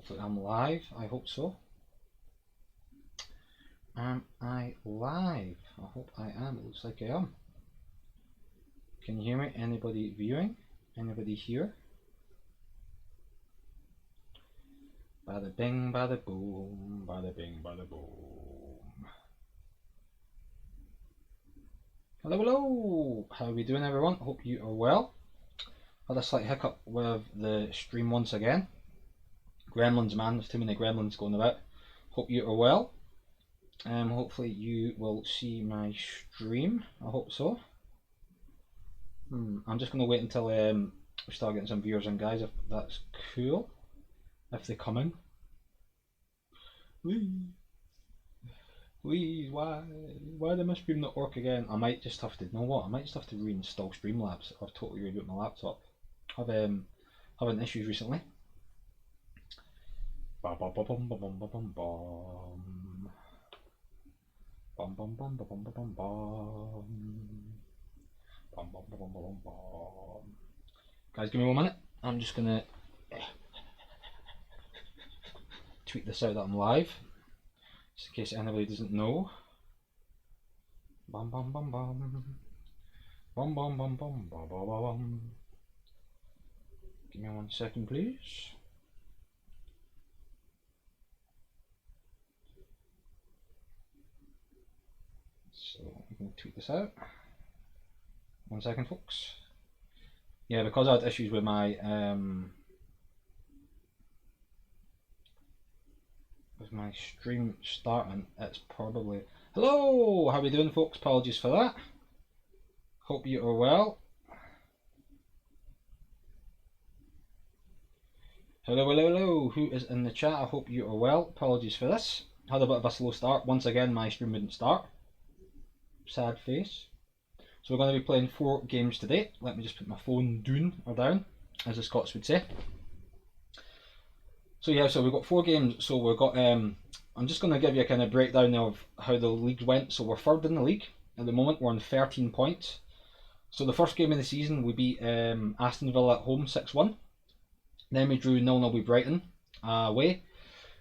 Hopefully I'm live. I hope so. Am I live? I hope I am. It looks like I am. Can you hear me? Anybody viewing? Anybody here? Bada bing, bada boom, bada bing, bada boom. Hello, hello! How are we doing, everyone? Hope you are well. Had a slight hiccup with the stream once again. Gremlins, man, there's too many gremlins going about. Hope you are well. Hopefully you will see my stream. I hope so. I'm just going to wait until we start getting some viewers in, guys, if that's cool. If they come in. Please, why did my stream not work again? I might just have to, you know what, I might just have to reinstall Streamlabs. I've totally reboot my laptop. I've having issues recently. Bum bum bum bum bum bum bum bum bum. Bum bum bum bum bum bum bum. Bum bum bum bum bum bum. Guys, give me 1 minute. I'm just gonna tweet this out that I'm live, just in case anybody doesn't know. Bum bum bum bum. Bum bum bum bum bum bum bum. Give me 1 second, please. So I'm going to tweet this out. 1 second, folks. Yeah, because I had issues with my stream starting, it's probably... Hello! How are we doing, folks? Apologies for that. Hope you are well. Hello, hello, hello. Who is in the chat? I hope you are well. Apologies for this. Had a bit of a slow start. Once again, my stream wouldn't start. Sad face. So we're going to be playing 4 games today. Let me just put my phone down, as the Scots would say. So yeah, so we've got 4 games. So we've got, I'm just going to give you a kind of breakdown of how the league went. So we're 3rd in the league at the moment. We're on 13 points. So the first game of the season, we beat Aston Villa at home 6-1. Then we drew 0-0 with Brighton away.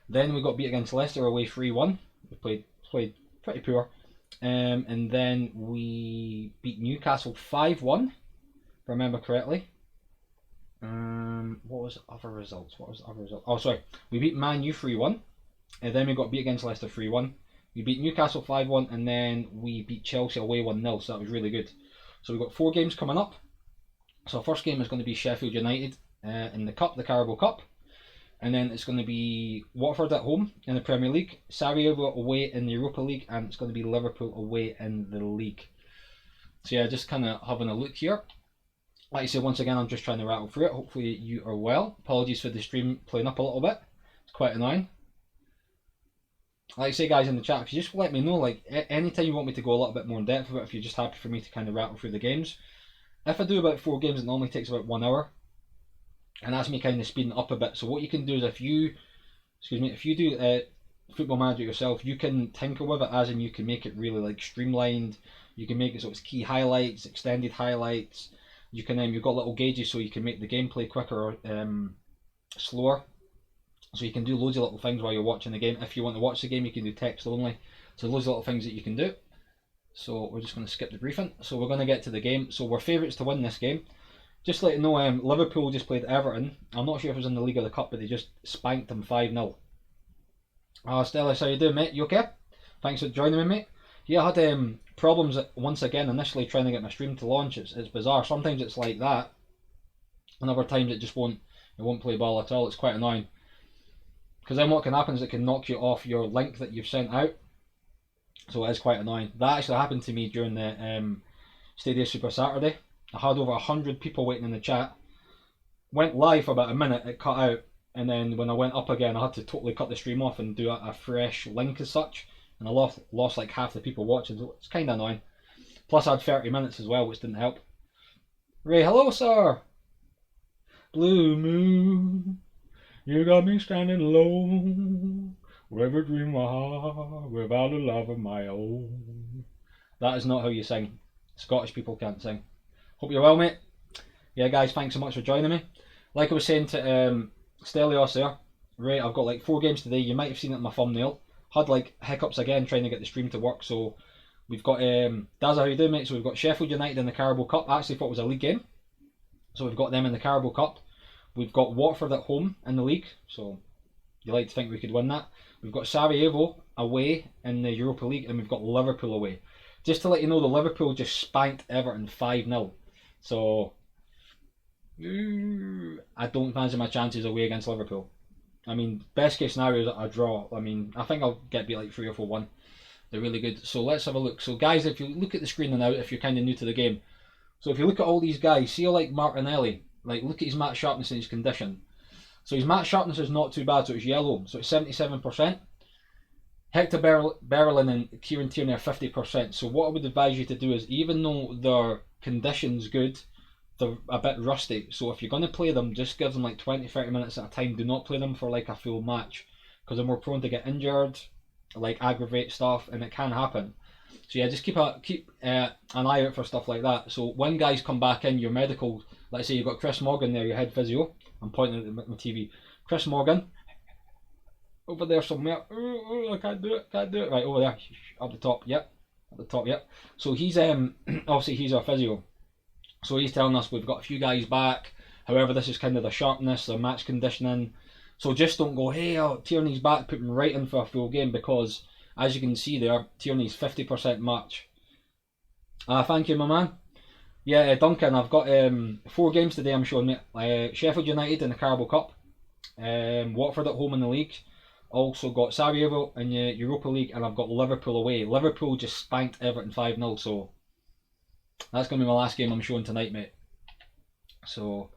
Then we got beat against Leicester away 3-1. We played pretty poor. And then we beat Newcastle 5-1, if I remember correctly. What was the other results? Oh, sorry. We beat Man U 3-1. And then we got beat against Leicester 3-1. We beat Newcastle 5-1, and then we beat Chelsea away 1-0, so that was really good. So we've got 4 games coming up. So our first game is going to be Sheffield United in the Cup, the Carabao Cup. And then it's going to be Watford at home in the Premier League, Sarajevo away in the Europa League, and it's going to be Liverpool away in the league. So yeah, just kind of having a look here. Like I said, once again, I'm just trying to rattle through it. Hopefully you are well. Apologies for the stream playing up a little bit. It's quite annoying. Like I say, guys, in the chat, if you just let me know, like, anytime you want me to go a little bit more in depth of it, if you're just happy for me to kind of rattle through the games. If I do about 4 games, it normally takes about 1 hour. And that's me kind of speeding up a bit. So what you can do is if you do Football Manager yourself, you can tinker with it, as in you can make it really like streamlined. You can make it so it's key highlights, extended highlights. You can you've got little gauges so you can make the gameplay quicker or slower. So you can do loads of little things while you're watching the game. If you want to watch the game, you can do text only. So loads of little things that you can do. So we're just going to skip the briefing. So we're going to get to the game. So we're favourites to win this game. Just to let you know, Liverpool just played Everton. I'm not sure if it was in the League or the Cup, but they just spanked them 5-0. Stellis, how you doing, mate? You okay? Thanks for joining me, mate. Yeah, I had problems once again initially trying to get my stream to launch. It's bizarre. Sometimes it's like that, and other times it just won't play ball at all. It's quite annoying. Because then what can happen is it can knock you off your link that you've sent out. So it is quite annoying. That actually happened to me during the Stadia Super Saturday. I had over 100 people waiting in the chat. Went live for about a minute, it cut out, and then when I went up again, I had to totally cut the stream off and do a fresh link as such, and I lost like half the people watching, so it's kind of annoying. Plus I had 30 minutes as well, which didn't help. Ray, hello sir! Blue moon, you got me standing alone, with a dream of my heart, without a love of my own. That is not how you sing. Scottish people can't sing. Hope you're well, mate. Yeah, guys, thanks so much for joining me. Like I was saying to Stelios there, Right, I've got like 4 games today. You might have seen it in my thumbnail. Had like hiccups again trying to get the stream to work. So we've got Dazza, how you doing, mate? So we've got Sheffield United in the Carabao Cup. I actually thought it was a league game, so we've got them in the Carabao Cup. We've got Watford at home in the league, so you like to think we could win that. We've got Sarajevo away in the Europa League, and we've got Liverpool away. Just to let you know, the Liverpool just spanked Everton 5-0. So I don't fancy my chances away against Liverpool. I mean, best case scenario is a draw. I mean, I think I'll get beat like 3 or 4-1. They're really good. So let's have a look. So guys, if you look at the screen now, if you're kind of new to the game, so if you look at all these guys, see like Martinelli, like look at his match sharpness and his condition. So his match sharpness is not too bad, so it's yellow, so it's 77%. Hector Berlin and Kieran Tierney are 50%. So what I would advise you to do is, even though their condition's good, they're a bit rusty. So if you're going to play them, just give them like 20-30 minutes at a time. Do not play them for like a full match, because they're more prone to get injured, like aggravate stuff, and it can happen. So yeah, just keep an eye out for stuff like that. So when guys come back in, your medical, let's say you've got Chris Morgan there, your head physio. I'm pointing at my TV. Chris Morgan, over there somewhere. I can't do it. Right over there, up the top. Yep, up the top. Yep. So he's obviously he's our physio. So he's telling us we've got a few guys back. However, this is kind of the sharpness, the match conditioning. So just don't go, hey, Tierney's back, put him right in for a full game, because as you can see there, Tierney's 50% match. Thank you, my man. Yeah, Duncan, I've got 4 games today, I'm showing mate. Sheffield United in the Carabao Cup, Watford at home in the league. Also got Sarajevo in the Europa League, and I've got Liverpool away. Liverpool just spanked Everton 5-0, so that's going to be my last game I'm showing tonight, mate. So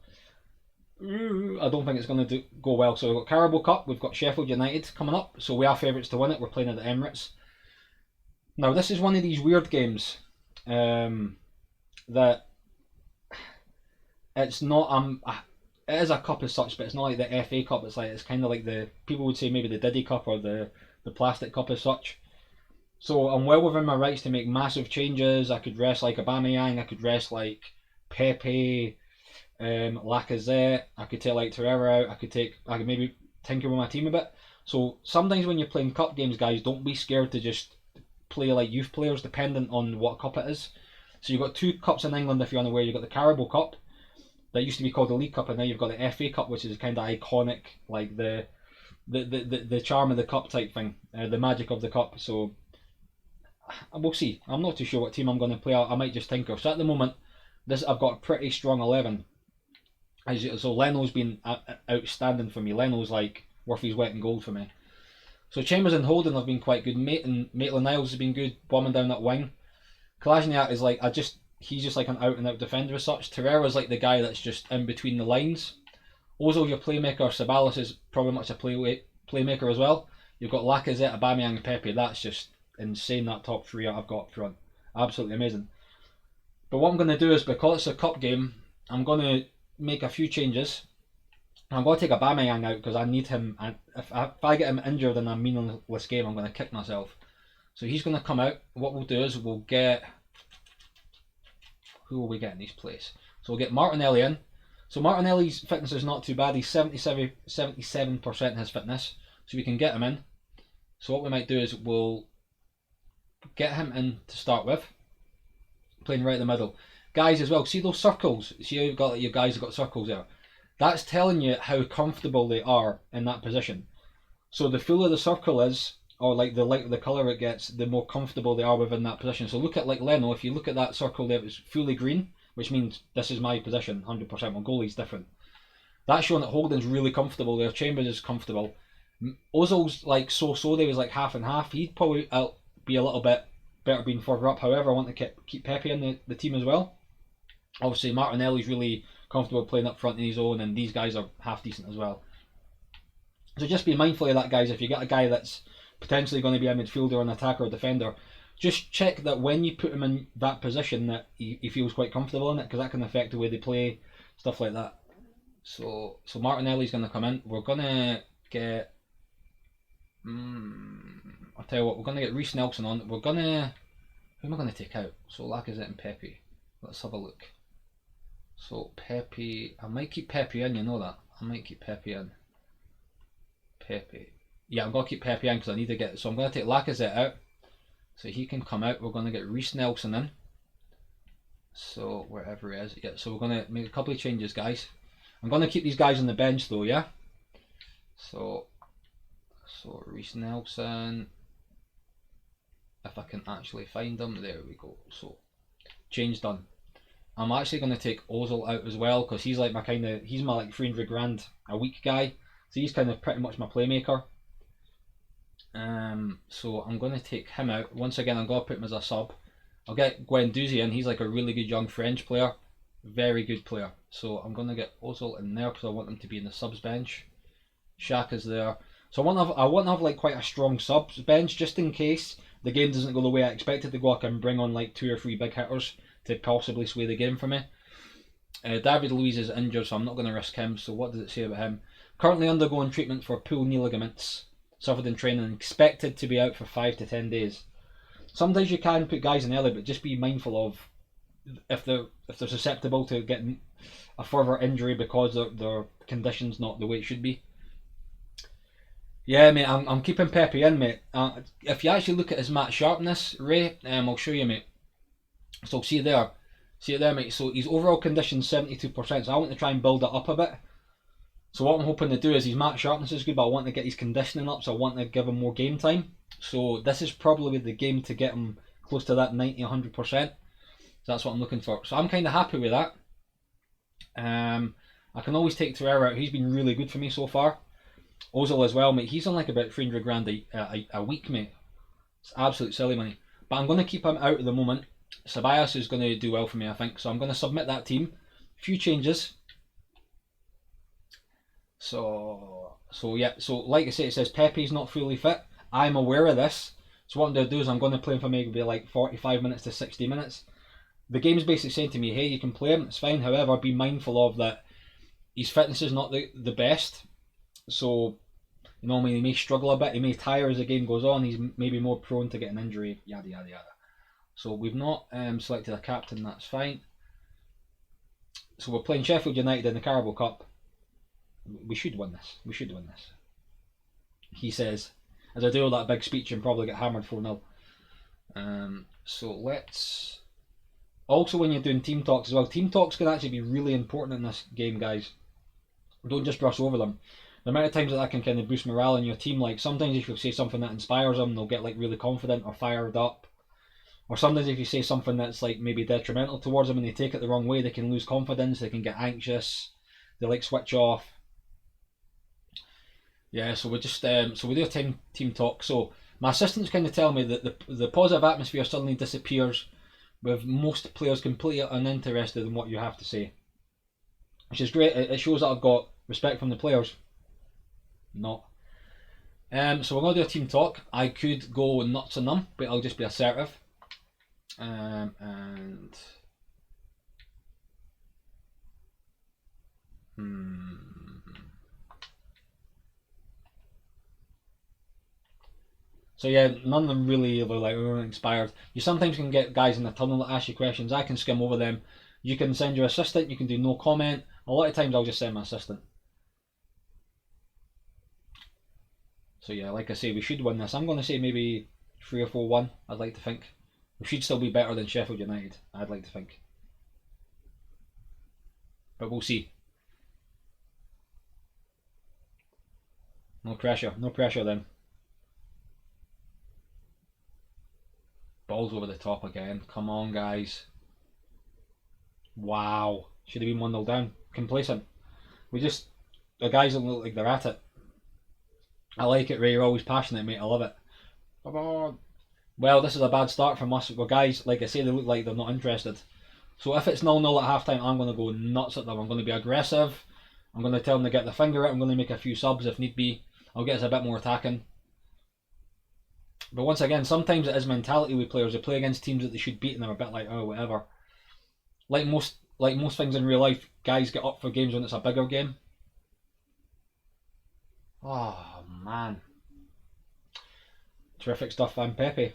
I don't think it's going to go well. So we've got Carabao Cup, we've got Sheffield United coming up, so we are favourites to win it. We're playing at the Emirates. Now this is one of these weird games that it's not it is a cup as such, but it's not like the FA Cup. It's kind of like the, people would say maybe the Diddy Cup or the plastic cup as such. So I'm well within my rights to make massive changes. I could rest like Aubameyang, I could rest like Pepe, Lacazette, I could take like Torreira out, I could maybe tinker with my team a bit. So sometimes when you're playing cup games, guys, don't be scared to just play like youth players, dependent on what cup it is. So you've got 2 cups in England, if you're unaware. You've got the Carabao Cup, that used to be called the League Cup, and now you've got the FA Cup, which is kind of iconic, like the charm of the cup type thing, the magic of the cup. So we'll see. I'm not too sure what team I'm going to play. I might just tinker. So at the moment, I've got a pretty strong 11. So Leno's been outstanding for me. Leno's like worth his weight in gold for me. So Chambers and Holden have been quite good. Maitland-Niles has been good, bombing down that wing. Kalajniak is like, he's just like an out and out defender as such. Torreira's like the guy that's just in between the lines. Ozil, your playmaker. Sabalas is probably much a playmaker as well. You've got Lacazette, Aubameyang and Pepe. That's just insane, that top 3 I've got up front. Absolutely amazing. But what I'm going to do is, because it's a cup game, I'm going to make a few changes. I'm going to take Aubameyang out because I need him. And if I get him injured in a meaningless game, I'm going to kick myself. So he's going to come out. What we'll do is we'll get... Who will we get in his place? So we'll get Martinelli in. So Martinelli's fitness is not too bad. He's 77% his fitness. So we can get him in. So what we might do is we'll get him in to start with. Playing right in the middle. Guys as well, see those circles? See how you've got your guys have got circles there? That's telling you how comfortable they are in that position. So the fuller the circle is, or like the lighter the colour it gets, the more comfortable they are within that position. So look at like Leno, if you look at that circle there, it's fully green, which means this is my position, 100%. My goalie's different. That's showing that Holden's really comfortable there. Chambers is comfortable. Ozil's like so-so, there was like half and half. He'd probably be a little bit better being further up. However, I want to keep Pepe in the team as well. Obviously, Martinelli's really comfortable playing up front in his own, and these guys are half decent as well. So just be mindful of that, guys. If you get a guy that's potentially going to be a midfielder, an attacker, or defender, just check that when you put him in that position that he feels quite comfortable in it, because that can affect the way they play, stuff like that. So Martinelli's going to come in. We're going to get... I'll tell you what, we're going to get Reece Nelson on. We're going to... Who am I going to take out? So Lacazette and Pepe. Let's have a look. So Pepe... I might keep Pepe in, you know that. I might keep Pepe in. Pepe. Yeah, I'm going to keep Pepe in because I need to get... So I'm going to take Lacazette out. So he can come out. We're going to get Reece Nelson in. So wherever he is. Yeah, so we're going to make a couple of changes, guys. I'm going to keep these guys on the bench though, yeah? So Reece Nelson. If I can actually find them. There we go. So change done. I'm actually going to take Ozil out as well because he's like my kind of... He's my like 300 grand a week guy. So he's kind of pretty much my playmaker. So I'm going to take him out. Once again, I'm going to put him as a sub. I'll get Guendouzi in. He's like a really good young French player. Very good player. So I'm going to get Ozil in there because I want him to be in the subs bench. Xhaka's there. So I want to have like quite a strong subs bench just in case the game doesn't go the way I expected to go. I can bring on like 2 or 3 big hitters to possibly sway the game for me. David Luiz is injured, so I'm not going to risk him. So what does it say about him? Currently undergoing treatment for pulled knee ligaments. Suffered in training, expected to be out for 5 to 10 days. Sometimes you can put guys in early, but just be mindful of if they're susceptible to getting a further injury because their condition's not the way it should be. Yeah, mate, I'm keeping Pepe in, mate. If you actually look at his match sharpness, Ray, I'll show you, mate. So see it there, mate. So his overall condition 72%. So I want to try and build it up a bit. So what I'm hoping to do is his match sharpness is good, but I want to get his conditioning up, so I want to give him more game time. So this is probably the game to get him close to that 90-100%. So that's what I'm looking for. So I'm kind of happy with that. I can always take Torreira out. He's been really good for me so far. Ozil as well, mate. He's on like about 300 grand a week, mate. It's absolute silly money. But I'm going to keep him out at the moment. Ceballos is going to do well for me, I think. So I'm going to submit that team. A few changes. So yeah, so like I say, it says Pepe's not fully fit. I'm aware of this. So what I'm going to do is I'm going to play him for maybe like 45 minutes to 60 minutes. The game's basically saying to me, hey, you can play him, it's fine. However, be mindful of that his fitness is not the best. So, you know, he may struggle a bit, he may tire as the game goes on, he's maybe more prone to getting injury, yada yada yada. So we've not selected a captain, that's fine. So we're playing Sheffield United in the Carabao Cup. We should win this. We should win this. He says, as I do all that big speech and probably get hammered 4-0. So let's... Also when you're doing team talks as well, team talks can actually be really important in this game, guys. Don't just brush over them. The amount of times that can kind of boost morale in your team, like sometimes if you say something that inspires them, they'll get like really confident or fired up. Or sometimes if you say something that's like maybe detrimental towards them and they take it the wrong way, they can lose confidence, they can get anxious, they like switch off. Yeah, so we just so we do a team talk. So my assistant's kind of telling me that the positive atmosphere suddenly disappears with most players completely uninterested in what you have to say, which is great. It shows that I've got respect from the players. Not. So we're gonna do a team talk. I could go nuts and numb, but I'll just be assertive. So yeah, none of them really were like inspired. You sometimes can get guys in the tunnel that ask you questions. I can skim over them. You can send your assistant. You can do no comment. A lot of times I'll just send my assistant. So yeah, like I say, we should win this. I'm going to say maybe 3 or 4-1. I'd like to think. We should still be better than Sheffield United. I'd like to think. But we'll see. No pressure. No pressure then. Balls over the top again. Come on, guys. Wow. Should have been 1-0 down. Complacent. The guys don't look like they're at it. I like it, Ray. You're always passionate, mate. I love it. Come on. Well, this is a bad start from us. Well, guys, like I say, they look like they're not interested. So if it's 0-0 at half time, I'm going to go nuts at them. I'm going to be aggressive. I'm going to tell them to get the finger out. I'm going to make a few subs if need be. I'll get us a bit more attacking. But once again, sometimes it is mentality with players. They play against teams that they should beat and they're a bit like, oh, whatever. Like most things in real life, guys get up for games when it's a bigger game. Oh, man. Terrific stuff, Van Pepe.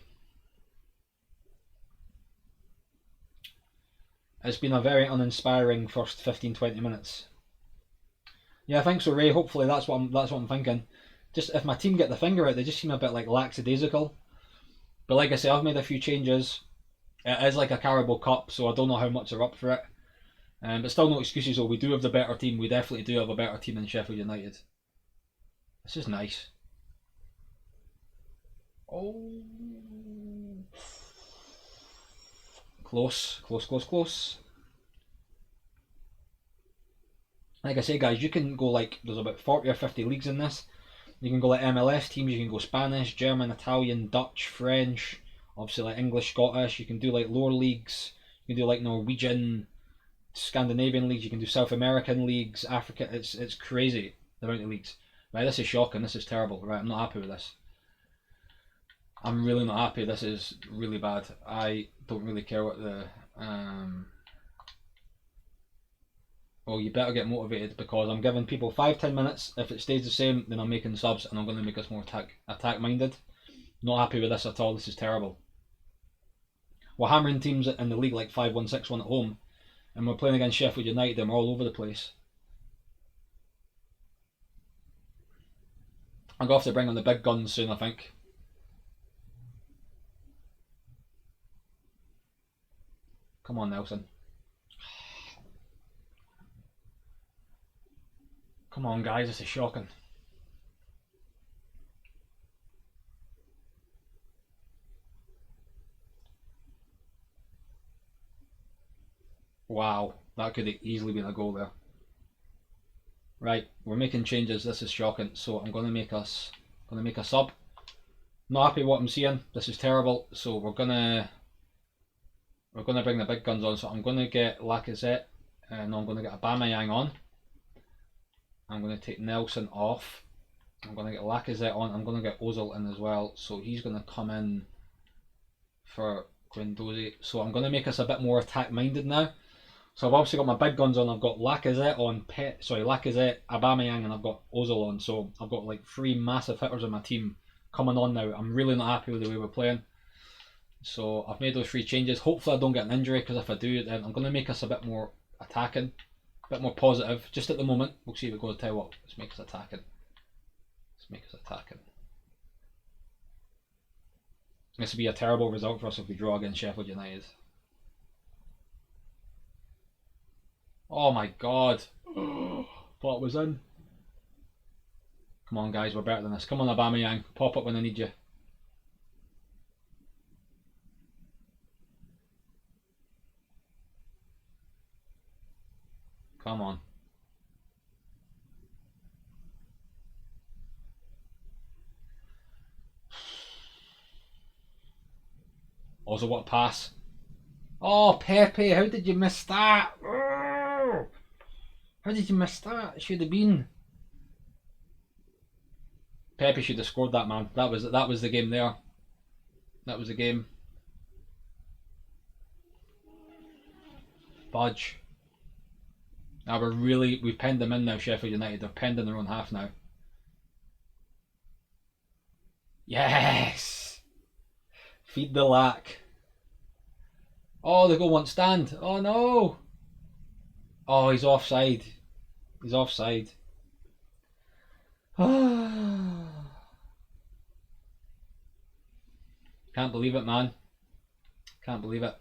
It's been a very uninspiring first 15-20 minutes. Yeah, I think so, Ray. Hopefully that's what I'm thinking. just if my team get the finger out, they just seem a bit like lackadaisical. But like I say, I've made a few changes. It is like a Carabao Cup, so I don't know how much they're up for it. But still, no excuses. Though we do have the better team. We definitely do have a better team than Sheffield United. This is nice. Oh, close, close, close, close. Like I say, guys, you can go like there's about 40 or 50 leagues in this. You can go like MLS teams. You can go Spanish, German, Italian, Dutch, French. Obviously, like English, Scottish. You can do like lower leagues. You can do like Norwegian, Scandinavian leagues. You can do South American leagues, Africa. It's crazy the amount of leagues. Right, this is shocking. This is terrible. Right, I'm not happy with this. I'm really not happy. This is really bad. I don't really care what the well, you better get motivated because I'm giving people 5-10 minutes. If it stays the same, then I'm making subs and I'm going to make us more attack minded. Not happy with this at all. This is terrible. We're hammering teams in the league like 5-1, 6-1 at home, and we're playing against Sheffield United and we're all over the place. I'm going to have to bring on the big guns soon, I think. Come on, Nelson. Come on, guys, this is shocking. Wow, that could have easily been a goal there. Right, we're making changes. This is shocking. So I'm going to make a sub. Not happy with what I'm seeing. This is terrible. So we're gonna bring the big guns on. So I'm gonna get Lacazette, and I'm gonna get Aubameyang on. I'm gonna take Nelson off. I'm gonna get Lacazette on. I'm gonna get Ozil in as well. So he's gonna come in for Guendouzi. So I'm gonna make us a bit more attack minded now. So I've obviously got my big guns on. I've got Lacazette on, Lacazette, Aubameyang, and I've got Ozil on. So I've got like 3 massive hitters on my team coming on now. I'm really not happy with the way we're playing. So I've made those 3 changes. Hopefully I don't get an injury, because if I do, then I'm going to make us a bit more attacking, a bit more positive. Just at the moment, we'll see if it goes. Tell you what, let's make us attacking. This would be a terrible result for us if we draw against Sheffield United. Oh my god. Thought it was in. Come on, guys, we're better than this. Come on, Aubameyang. Pop up when I need you. Come on. Also, what a pass. Oh, Pepe, how did you miss that? Oh, how did you miss that? It should have been. Pepe should have scored that, man. That was the game there. That was the game. Budge. Now we've penned them in now, Sheffield United. They're penned in their own half now. Yes! Feed the lack. Oh, the goal won't stand. Oh no! Oh, he's offside. He's offside. Can't believe it, man. Can't believe it.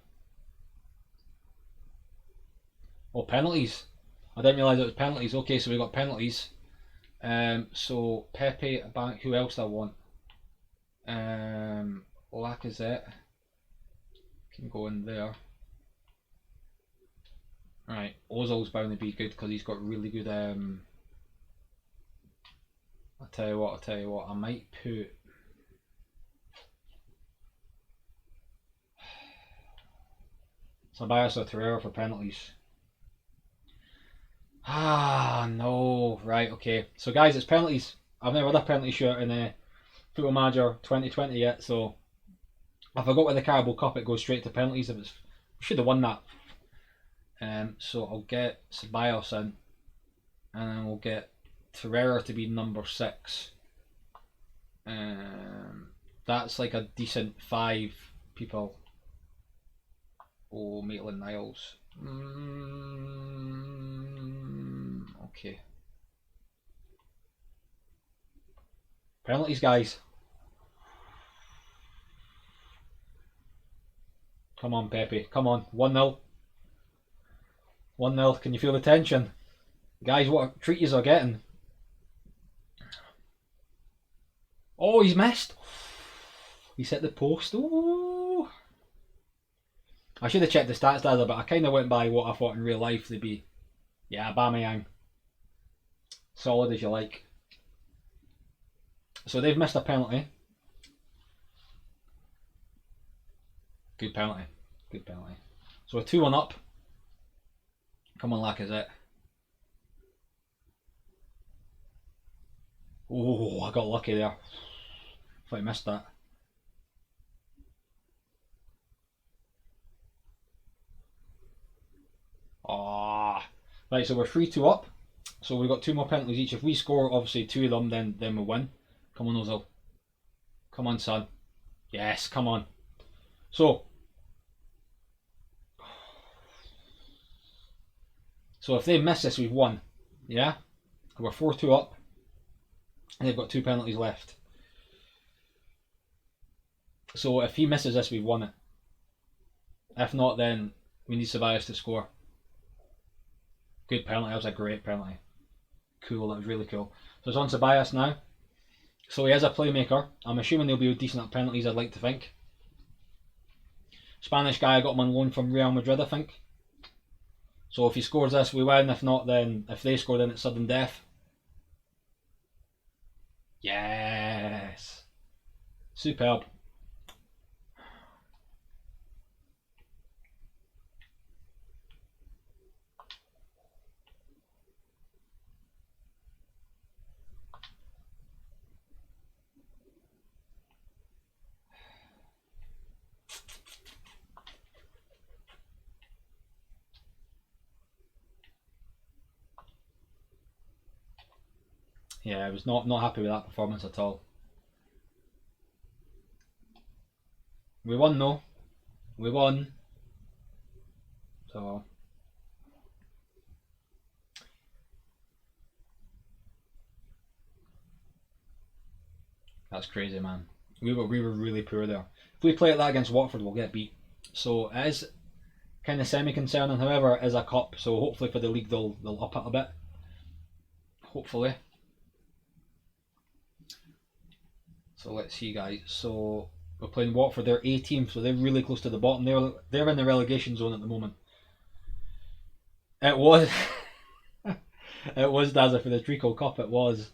Oh, penalties. I didn't realise it was penalties. Okay, so we got penalties. So Pepe, who else do I want? Lacazette can go in there. Right, Ozil's bound to be good because he's got really good. I'll tell you what. I might put. Ceballos or Torreira for penalties. Ah, no. Right, okay. So, guys, it's penalties. I've never had a penalty shootout in Football Manager 2020 yet, so if I got with the Carabao Cup, it goes straight to penalties. We should have won that. So I'll get Ceballos in, and then we'll get Torreira to be number 6. That's like a decent 5 people. Oh, Maitland-Niles. Okay. Penalties, guys. Come on, Pepe. Come on. 1-0. 1-0. Can you feel the tension? Guys, what a treat yous are getting. Oh, he's missed. He's hit the post. Ooh. I should have checked the stats there, but I kind of went by what I thought in real life they'd be. Yeah, Aubameyang. Solid as you like. So they've missed a penalty. Good penalty. Good penalty. So we're 2-1 up. Come on, Lacazette. Oh, I got lucky there. Thought I missed that. Ah, right. So we're 3-2 up. So we've got 2 more penalties each. If we score, obviously 2 of them, then we win. Come on, Ozil. Come on, son. Yes, come on. So if they miss this, we've won. Yeah, we're 4-2 up, and they've got 2 penalties left. So if he misses this, we've won it. If not, then we need Ceballos to score. Good penalty. That was a great penalty. Cool. That was really cool. So it's on Ceballos now. So he is a playmaker. I'm assuming he'll be decent at penalties, I'd like to think. Spanish guy, I got him on loan from Real Madrid, I think. So if he scores this, we win. If not, then if they score, then it's sudden death. Yes. Superb. Yeah, I was not happy with that performance at all. We won though. We won. So that's crazy, man. We were really poor there. If we play like that against Watford, we'll get beat. So it is kind of semi-concerning. However, it is a cup, so hopefully for the league they'll up it a bit. Hopefully. So let's see, guys. So we're playing Watford. They're 18th, so they're really close to the bottom. They're in the relegation zone at the moment. It was it was Dazza for the Treacle Cup. It was.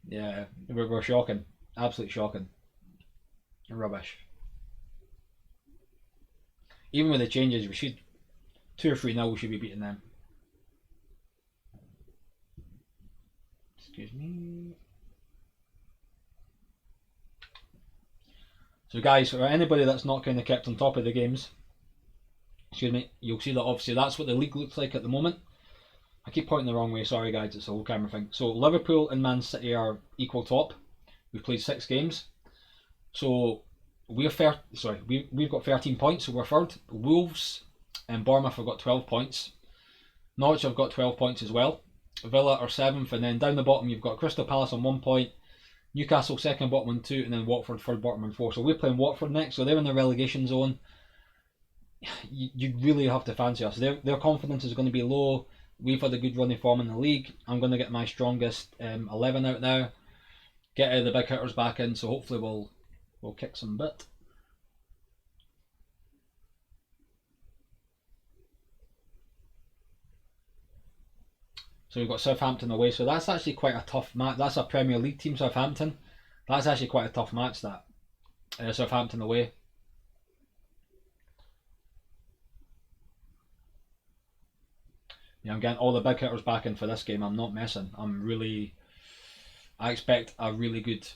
Yeah, we're shocking. Absolutely shocking. Rubbish. Even with the changes, we should 2 or 3-0. We should be beating them. Excuse me. So guys, for anybody that's not kind of kept on top of the games, excuse me, you'll see that obviously that's what the league looks like at the moment. I keep pointing the wrong way, sorry guys, it's a whole camera thing. So Liverpool and Man City are equal top. We've played 6 games. So we've got 13 points, so we're third. Wolves and Bournemouth have got 12 points. Norwich have got 12 points as well. Villa are 7th, and then down the bottom you've got Crystal Palace on 1 point. Newcastle second bottom on 2, and then Watford third bottom on 4. So we're playing Watford next, so they're in the relegation zone. You really have to fancy us. Their confidence is going to be low. We've had a good running form in the league. I'm going to get my strongest 11 out now. Get the big hitters back in, so hopefully we'll kick some butt. So we've got Southampton away, so that's actually quite a tough match. That's a Premier League team, Southampton. That's actually quite a tough match, that. Southampton away. Yeah, I'm getting all the big hitters back in for this game. I'm not messing. I expect a really good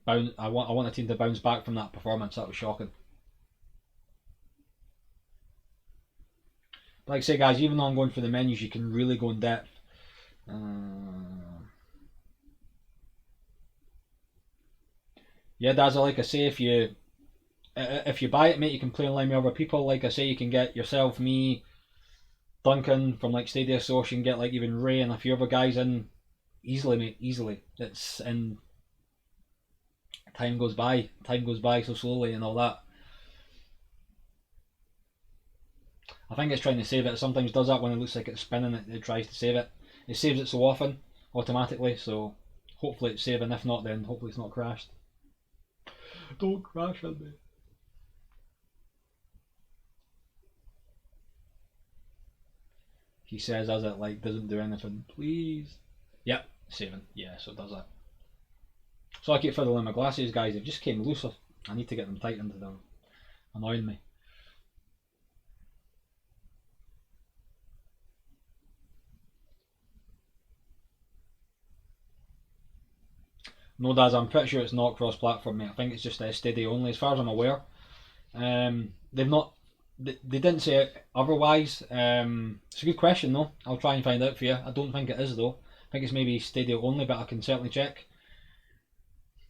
I want a team to bounce back from that performance. That was shocking. But like I say, guys, even though I'm going for the menus, you can really go in depth. Yeah, Dazza, like I say, if you buy it, mate, you can play online with other people. Like I say, you can get yourself, me, Duncan from like Stadia Source. You can get like even Ray and a few other guys in. Easily, mate, easily. It's and time goes by. Time goes by so slowly and all that. I think it's trying to save it. It sometimes does that when it looks like it's spinning. It tries to save it. It saves it so often automatically. So hopefully it's saving. If not, then hopefully it's not crashed. Don't crash on me. He says as it like doesn't do anything. Please. Yep, saving. Yeah, so it does that. So I keep fiddling my glasses, guys. They've just came looser. I need to get them tightened. They're annoying me. No, Daz, I'm pretty sure it's not cross-platform, mate. I think it's just Stadia only, as far as I'm aware. They've not. They didn't say it otherwise. It's a good question though. I'll try and find out for you. I don't think it is though. I think it's maybe Stadia only, but I can certainly check.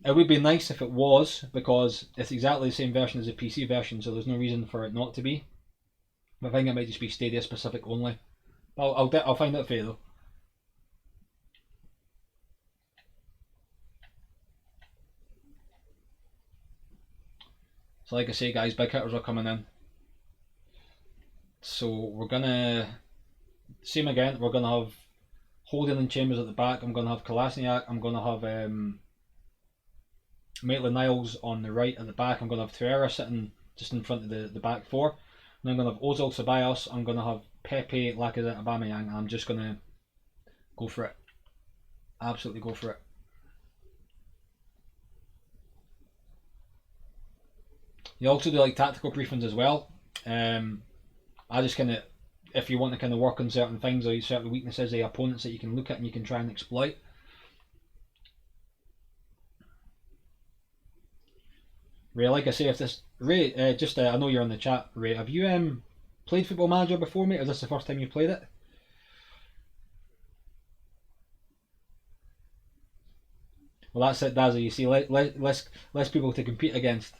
It would be nice if it was, because it's exactly the same version as the PC version, so there's no reason for it not to be. But I think it might just be Stadia specific only. I'll find out for you though. So like I say, guys, big hitters are coming in. So we're gonna same again. We're gonna have Holding and Chambers at the back. I'm gonna have Kolasinac. I'm gonna have Maitland-Niles on the right at the back. I'm gonna have Torreira sitting just in front of the back four. And I'm gonna have Ozil, Ceballos. I'm gonna have Pepe, Lacazette, Aubameyang. I'm just gonna go for it. Absolutely go for it. You also do like tactical briefings as well. I just kind of, if you want to kind of work on certain things or certain weaknesses of opponents that you can look at and you can try and exploit. Ray, like I say, if this Ray, I know you're in the chat. Ray, have you played Football Manager before, mate? Or is this the first time you played it? Well, that's it, Dazzy. You see, less people to compete against.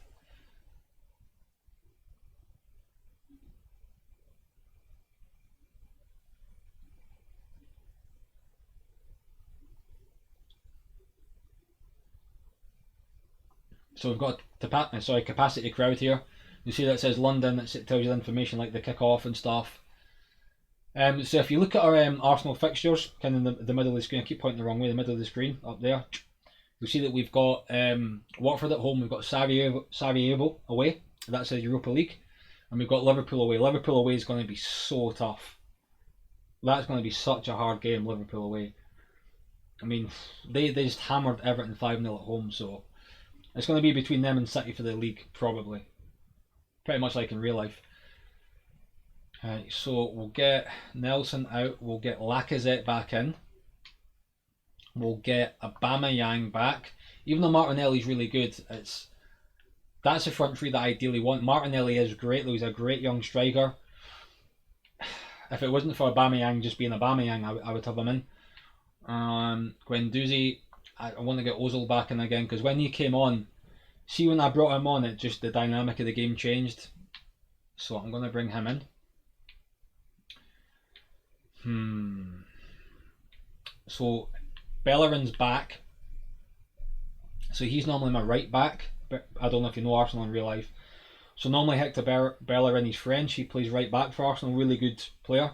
So we've got capacity crowd here. You see that says London. It tells you the information like the kick-off and stuff. So if you look at our Arsenal fixtures, kind of in the middle of the screen, I keep pointing the wrong way, the middle of the screen, up there. You'll see that we've got Watford at home, we've got Sarajevo away, that's a Europa League, and we've got Liverpool away. Liverpool away is going to be so tough. That's going to be such a hard game, Liverpool away. I mean, they just hammered Everton 5-0 at home, so it's going to be between them and City for the league, probably. Pretty much like in real life. Right, so we'll get Nelson out, we'll get Lacazette back in. We'll get Aubameyang back. Even though Martinelli's really good, that's the front three that I ideally want. Martinelli is great though, he's a great young striker. If it wasn't for Aubameyang just being Aubameyang, I would have him in. Guendouzi, I want to get Ozil back in again, because when he came on, see when I brought him on, the dynamic of the game changed. So I'm going to bring him in. So Bellerin's back. So he's normally my right back, but I don't know if you know Arsenal in real life. So normally Hector Bellerin, he's French, he plays right back for Arsenal, really good player.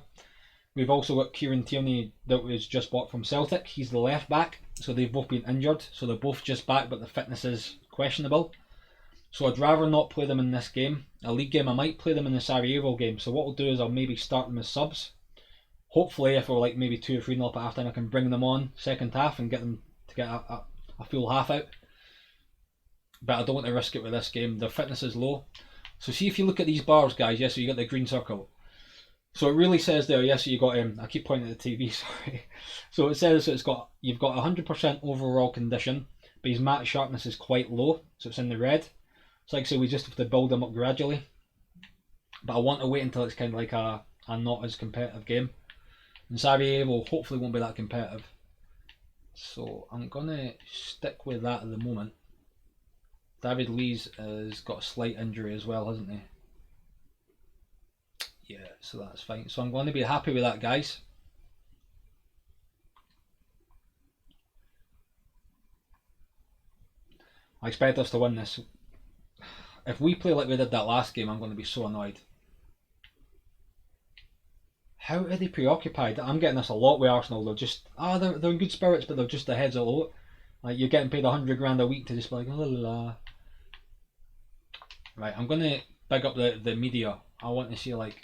We've also got Kieran Tierney that was just bought from Celtic, he's the left back. So they've both been injured, so they're both just back, but the fitness is questionable. So I'd rather not play them in this game. A league game, I might play them in the Sarajevo game. So what I'll do is I'll maybe start them as subs. Hopefully, if we're like maybe 2 or 3-0 up at half time, I can bring them on second half and get them to get a full half out. But I don't want to risk it with this game. Their fitness is low. So see if you look at these bars, guys. Yes, so you got the green circle. So it really says there. Yes, so you got I keep pointing at the TV. Sorry. So it says you've got 100% overall condition, but his match sharpness is quite low, so it's in the red. So like I say, we just have to build them up gradually. But I want to wait until it's kind of like a not as competitive game. And Sarajevo hopefully won't be that competitive. So I'm going to stick with that at the moment. David Luiz has got a slight injury as well, hasn't he? Yeah, so that's fine. So I'm going to be happy with that, guys. I expect us to win this. If we play like we did that last game, I'm going to be so annoyed. How are they preoccupied? I'm getting this a lot with Arsenal. They're just, they're in good spirits, but they're just their heads are low. Like, you're getting paid 100 grand a week to just be like, la la la. Right, I'm going to big up the media. I want to see, like,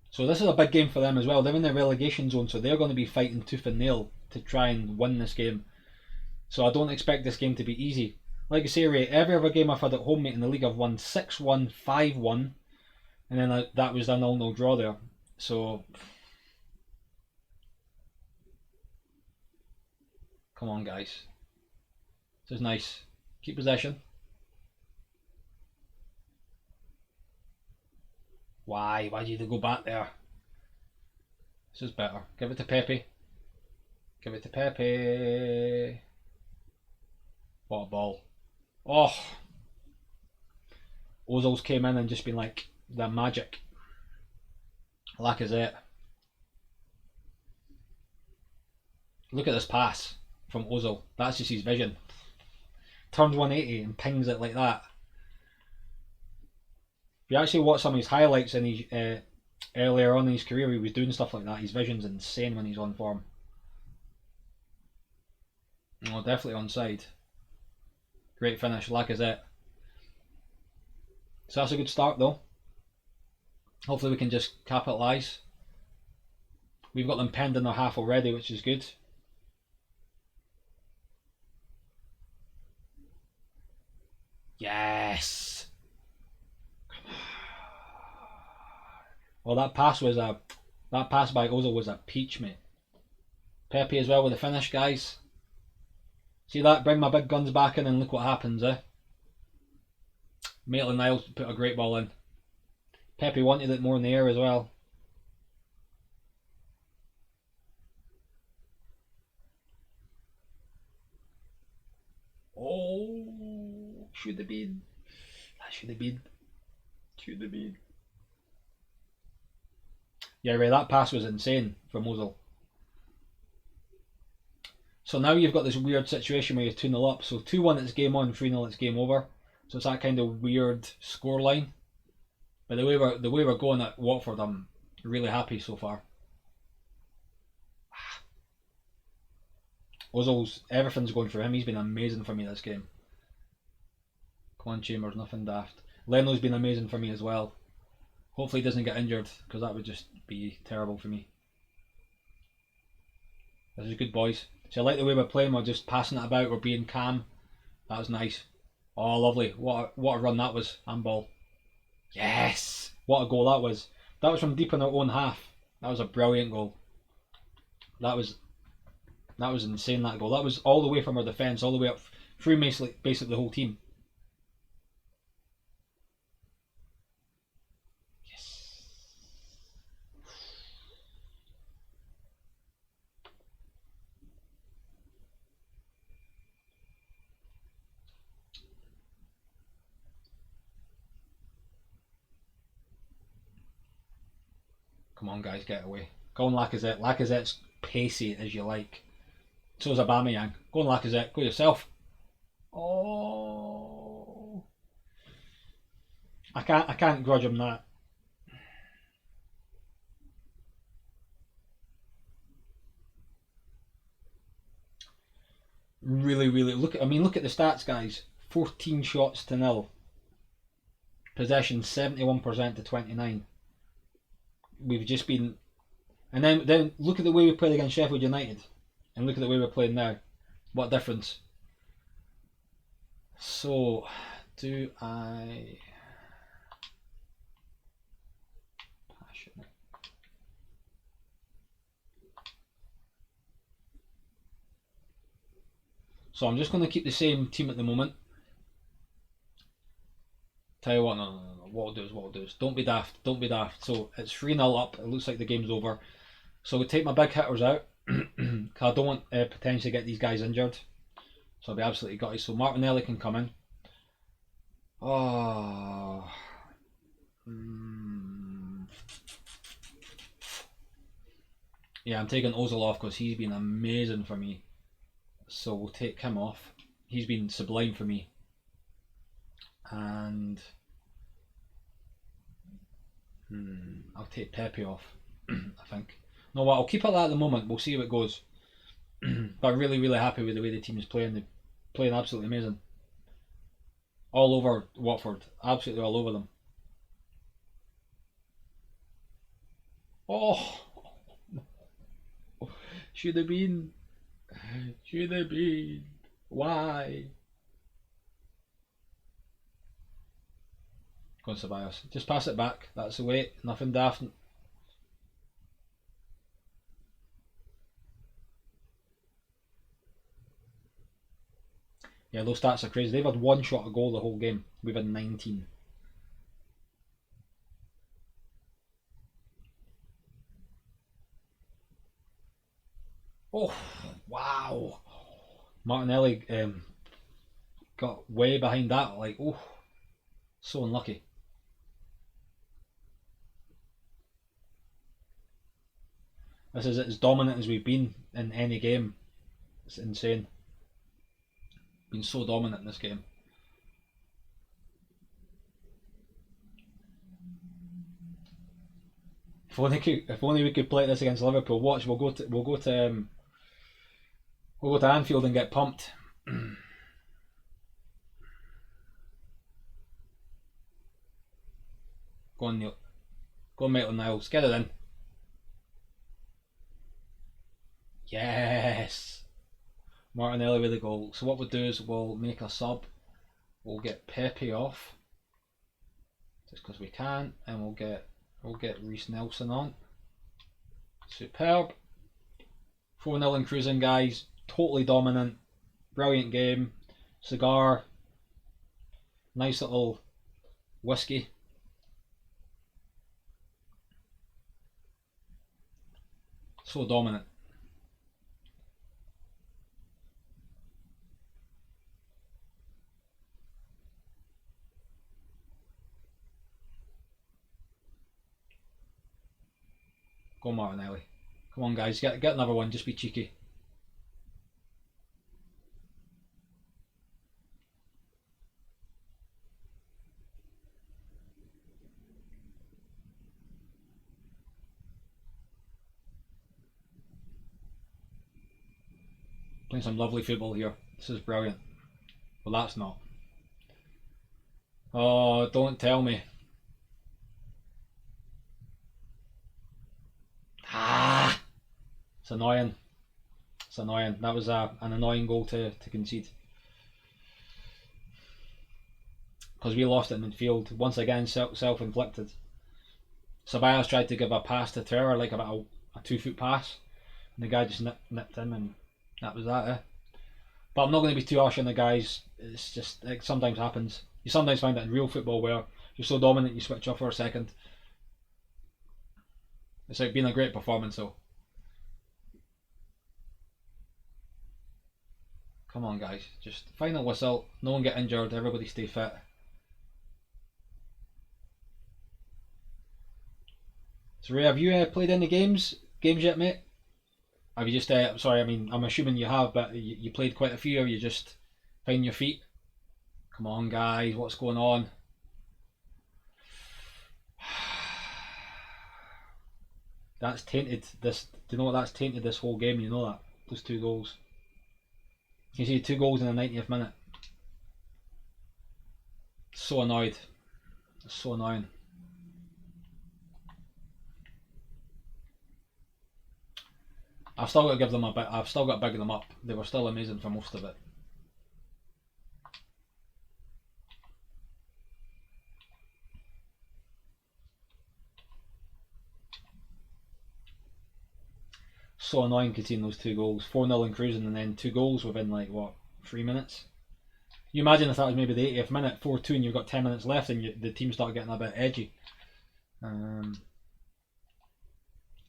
so this is a big game for them as well. They're in the relegation zone, so they're going to be fighting tooth and nail to try and win this game. So I don't expect this game to be easy. Like I say, Ray, every other game I've had at home, mate, in the league, I've won 6-1, 5-1, and then that was a 0-0 draw there. So, come on, guys. This is nice. Keep possession. Why? Why did you go back there? This is better. Give it to Pepe. Give it to Pepe. What a ball. Oh! Ozil's came in and just been like, the magic. Lacazette. Look at this pass from Ozil. That's just his vision. Turns 180 and pings it like that. If you actually watch some of his highlights in his earlier on in his career, he was doing stuff like that. His vision's insane when he's on form. Oh, definitely onside. Great finish, Lacazette. So that's a good start though. Hopefully we can just capitalise. We've got them penned in their half already, which is good. Yes! Well, that pass by Ozil was a peach, mate. Pepe as well with the finish, guys. See that? Bring my big guns back in and look what happens, eh? Maitland-Niles put a great ball in. Pepe wanted it more in the air as well. Oh, should have been. That should have been. Should have been. Yeah, right, that pass was insane from Ozil. So now you've got this weird situation where you're 2-0 up. So 2-1 it's game on, 3-0 it's game over. So it's that kind of weird scoreline. But the way we're going at Watford, I'm really happy so far. Ozil's, everything's going for him. He's been amazing for me this game. Come on, Chambers, nothing daft. Leno's been amazing for me as well. Hopefully he doesn't get injured, because that would just be terrible for me. This is good, boys. So I like the way we're playing. We're just passing it about. We're being calm. That was nice. Oh, lovely. What a run that was. Handball. Yes! What a goal that was. That was from deep in our own half. That was a brilliant goal. That was insane, that goal. That was all the way from our defence, all the way up through basically the whole team. Yes. Come on, guys, get away. Go on, Lacazette. Lacazette's pacey as you like. So is Aubameyang. Go on, Lacazette. Go yourself. Oh, I can't grudge him that. Really, look at the stats, guys. 14 shots to 0. Possession 71% to 29. We've just been, and then look at the way we played against Sheffield United. And look at the way we're playing now. What difference? So, do I... Passionate. So I'm just going to keep the same team at the moment. Tell you what, no. What I'll do is, don't be daft. So it's 3-0 up. It looks like the game's over. So we take my big hitters out. Because I don't want potentially get these guys injured. So I'll be absolutely gutted. So Martinelli can come in. Oh. Yeah, I'm taking Ozil off because he's been amazing for me. So we'll take him off. He's been sublime for me. And I'll take Pepe off, I think. No, what? I'll keep it that at the moment. We'll see how it goes. But I'm really, really happy with the way the team is playing. They're playing absolutely amazing. All over Watford. Absolutely all over them. Oh! Should have been. Should have been. Why? Go on, Ceballos. Just pass it back. That's the way. Nothing daft. Yeah, those stats are crazy. They've had one shot a goal the whole game. We've had 19. Oh, wow. Martinelli got way behind that. Like, oh, so unlucky. This is as dominant as we've been in any game. It's insane. Been so dominant in this game. If only we could play this against Liverpool. Watch, we'll go to Anfield and get pumped. Go on, Neil. Go on, Maitland-Niles. Get it in. Yes. Martinelli with the goal. So what we'll do is we'll make a sub. We'll get Pepe off, just because we can, and we'll get Reece Nelson on. Superb. 4-0 and cruising, guys. Totally dominant. Brilliant game. Cigar. Nice little whiskey. So dominant. Go Martinelli. Come on, guys. Get another one. Just be cheeky. Playing some lovely football here. This is brilliant. Well, that's not. Oh, don't tell me. Ah! It's annoying. It's annoying. That was an annoying goal to concede. Because we lost it in midfield. Once again, self-inflicted. Ceballos tried to give a pass to Trevor, like about a 2-foot pass. And the guy just nipped him, and that was that, eh? But I'm not going to be too harsh on the guys. It's just, it sometimes happens. You sometimes find that in real football where you're so dominant you switch off for a second. It's like been a great performance though. Come on, guys. Just final whistle. No one get injured. Everybody stay fit. So Ray, have you played any games yet, mate? Have you just? Sorry, I mean, I'm assuming you have, but you played quite a few. Or you just finding your feet? Come on, guys. What's going on? That's tainted this. Do you know what that's tainted this whole game? You know that those 2 goals. You see 2 goals in the 90th minute. So annoyed. So annoying. I've still got to give them a bit. I've still got to big them up. They were still amazing for most of it. So annoying conceding those 2 goals. 4-0 and cruising, and then 2 goals within like what 3 minutes. You imagine if that was maybe the 80th minute, 4-2, and you've got 10 minutes left, and the team start getting a bit edgy.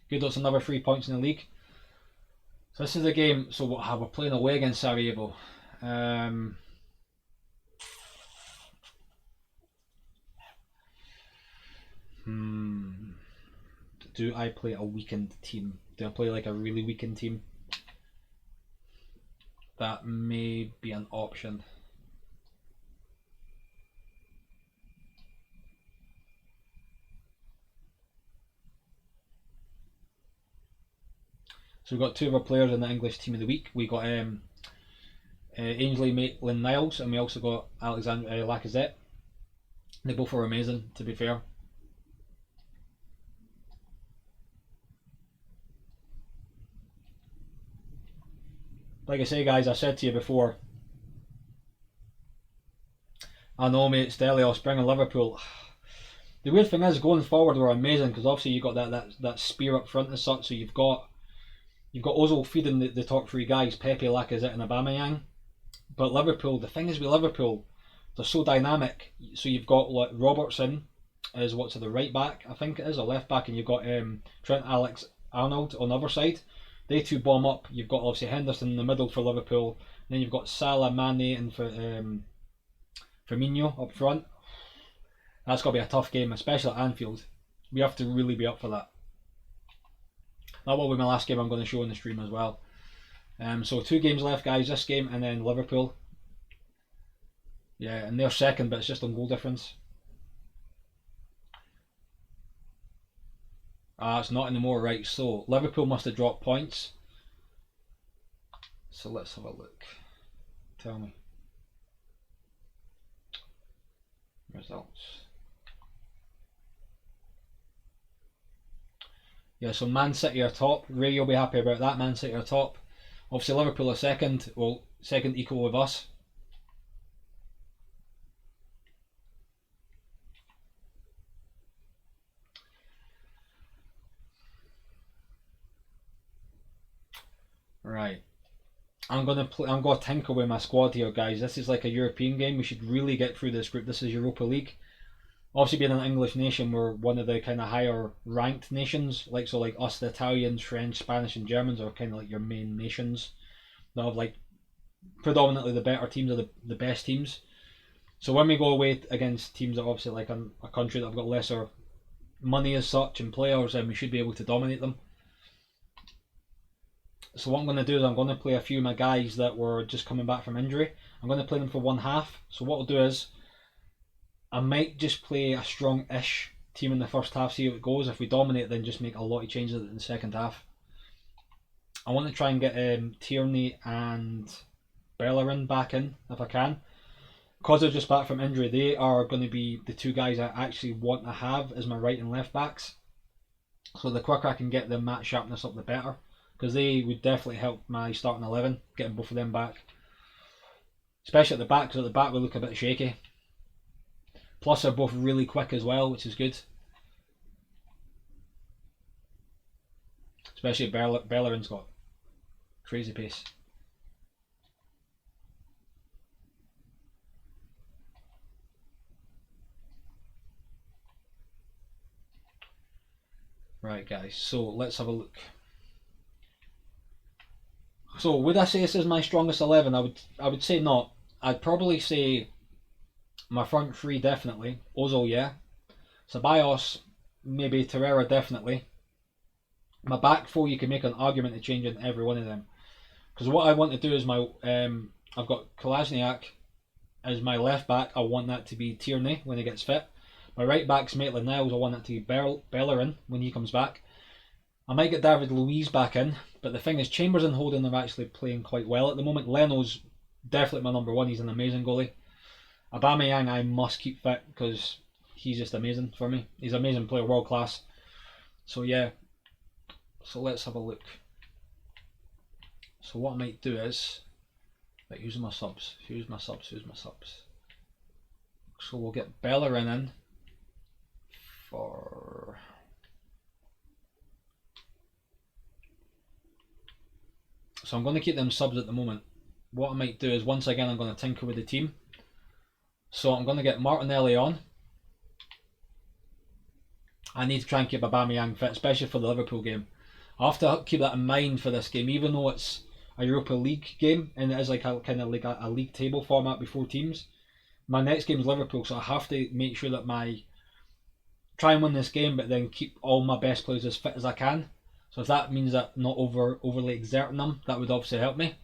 Good, that's another 3 points in the league. So this is the game. So we're playing away against Sarajevo. do I play a weakened team? Do I play like a really weakened team? That may be an option. So we've got two of our players in the English team of the week. We got Ainsley Maitland-Niles, and we also got Alexander Lacazette. They both were amazing, to be fair. Like I say, guys, I said to you before, I know, mate, Stelios, bringing Liverpool. The weird thing is, going forward, we're amazing because obviously you got that spear up front as such. So you've got Ozil feeding the top three guys, Pepe, Lacazette, and Aubameyang. But Liverpool, the thing is with Liverpool, they're so dynamic. So you've got like Robertson is what's the right back, I think it is, or left back, and you've got Trent Alexander-Arnold on the other side. They two bomb up. You've got obviously Henderson in the middle for Liverpool. And then you've got Salah, Mane, and Firmino up front. That's got to be a tough game, especially at Anfield. We have to really be up for that. That will be my last game I'm going to show on the stream as well. So 2 games left, guys. This game and then Liverpool. Yeah, and they're second, but it's just on goal difference. It's not anymore, right? So Liverpool must have dropped points. So let's have a look. Tell me. Results. Yeah, so Man City are top. Ray, you'll be happy about that. Man City are top. Obviously Liverpool are second. Well, second equal with us. Right. I'm gonna tinker with my squad here, guys. This is like a European game. We should really get through this group. This is Europa League. Obviously, being an English nation, we're one of the kind of higher ranked nations. Like us, the Italians, French, Spanish, and Germans are kind of like your main nations. They have like predominantly the better teams are the best teams. So when we go away against teams that are obviously like a country that have got lesser money as such and players, then we should be able to dominate them. So what I'm going to do is I'm going to play a few of my guys that were just coming back from injury. I'm going to play them for one half. So what I'll do is I might just play a strong-ish team in the first half, see how it goes. If we dominate, then just make a lot of changes in the second half. I want to try and get Tierney and Bellerin back in if I can. Because they're just back from injury, they are going to be the 2 guys I actually want to have as my right and left backs. So the quicker I can get the match sharpness up, the better. Because they would definitely help my starting 11, getting both of them back. Especially at the back, because at the back we look a bit shaky. Plus they're both really quick as well, which is good. Especially Bellerin's got crazy pace. Right, guys, so let's have a look. So would I say this is my strongest 11? I would say not. I'd probably say my front 3 definitely. Ozil, yeah. Ceballos, maybe. Torreira, definitely. My back 4, you can make an argument of changing every one of them. Because what I want to do is I've got Kolasinac as my left back. I want that to be Tierney when he gets fit. My right back's Maitland-Niles. I want that to be Bellerin when he comes back. I might get David Luiz back in, but the thing is, Chambers and Holding are actually playing quite well at the moment. Leno's definitely my number 1. He's an amazing goalie. Aubameyang I must keep fit because he's just amazing for me. He's an amazing player, world class. So yeah. So let's have a look. So what I might do is, right, who's my subs? Who's my subs? So we'll get Bellerin in for... So I'm going to keep them subs at the moment. What I might do is, once again, I'm going to tinker with the team. So I'm going to get Martinelli on. I need to try and keep Aubameyang fit, especially for the Liverpool game. I have to keep that in mind for this game, even though it's a Europa League game and it is like a kind of like a league table format before teams. My next game is Liverpool, so I have to make sure that my try and win this game, but then keep all my best players as fit as I can. So if that means that not overly exerting them, that would obviously help me.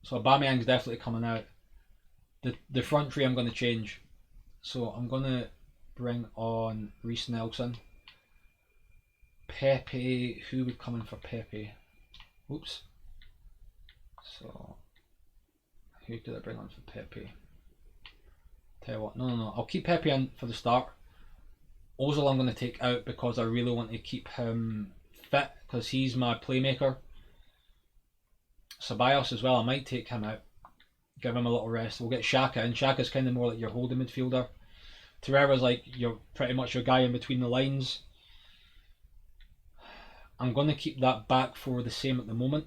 So Aubameyang's definitely coming out. The front three I'm going to change. So I'm going to bring on Reece Nelson. Pepe, who would come in for Pepe? Oops. So, who did I bring on for Pepe? Tell you what, no. I'll keep Pepe in for the start. Ozil I'm going to take out because I really want to keep him fit because he's my playmaker. Ceballos as well, I might take him out. Give him a little rest. We'll get Xhaka in. Xhaka's kind of more like your holding midfielder. Torreira's like you're pretty much your guy in between the lines. I'm going to keep that back for the same at the moment.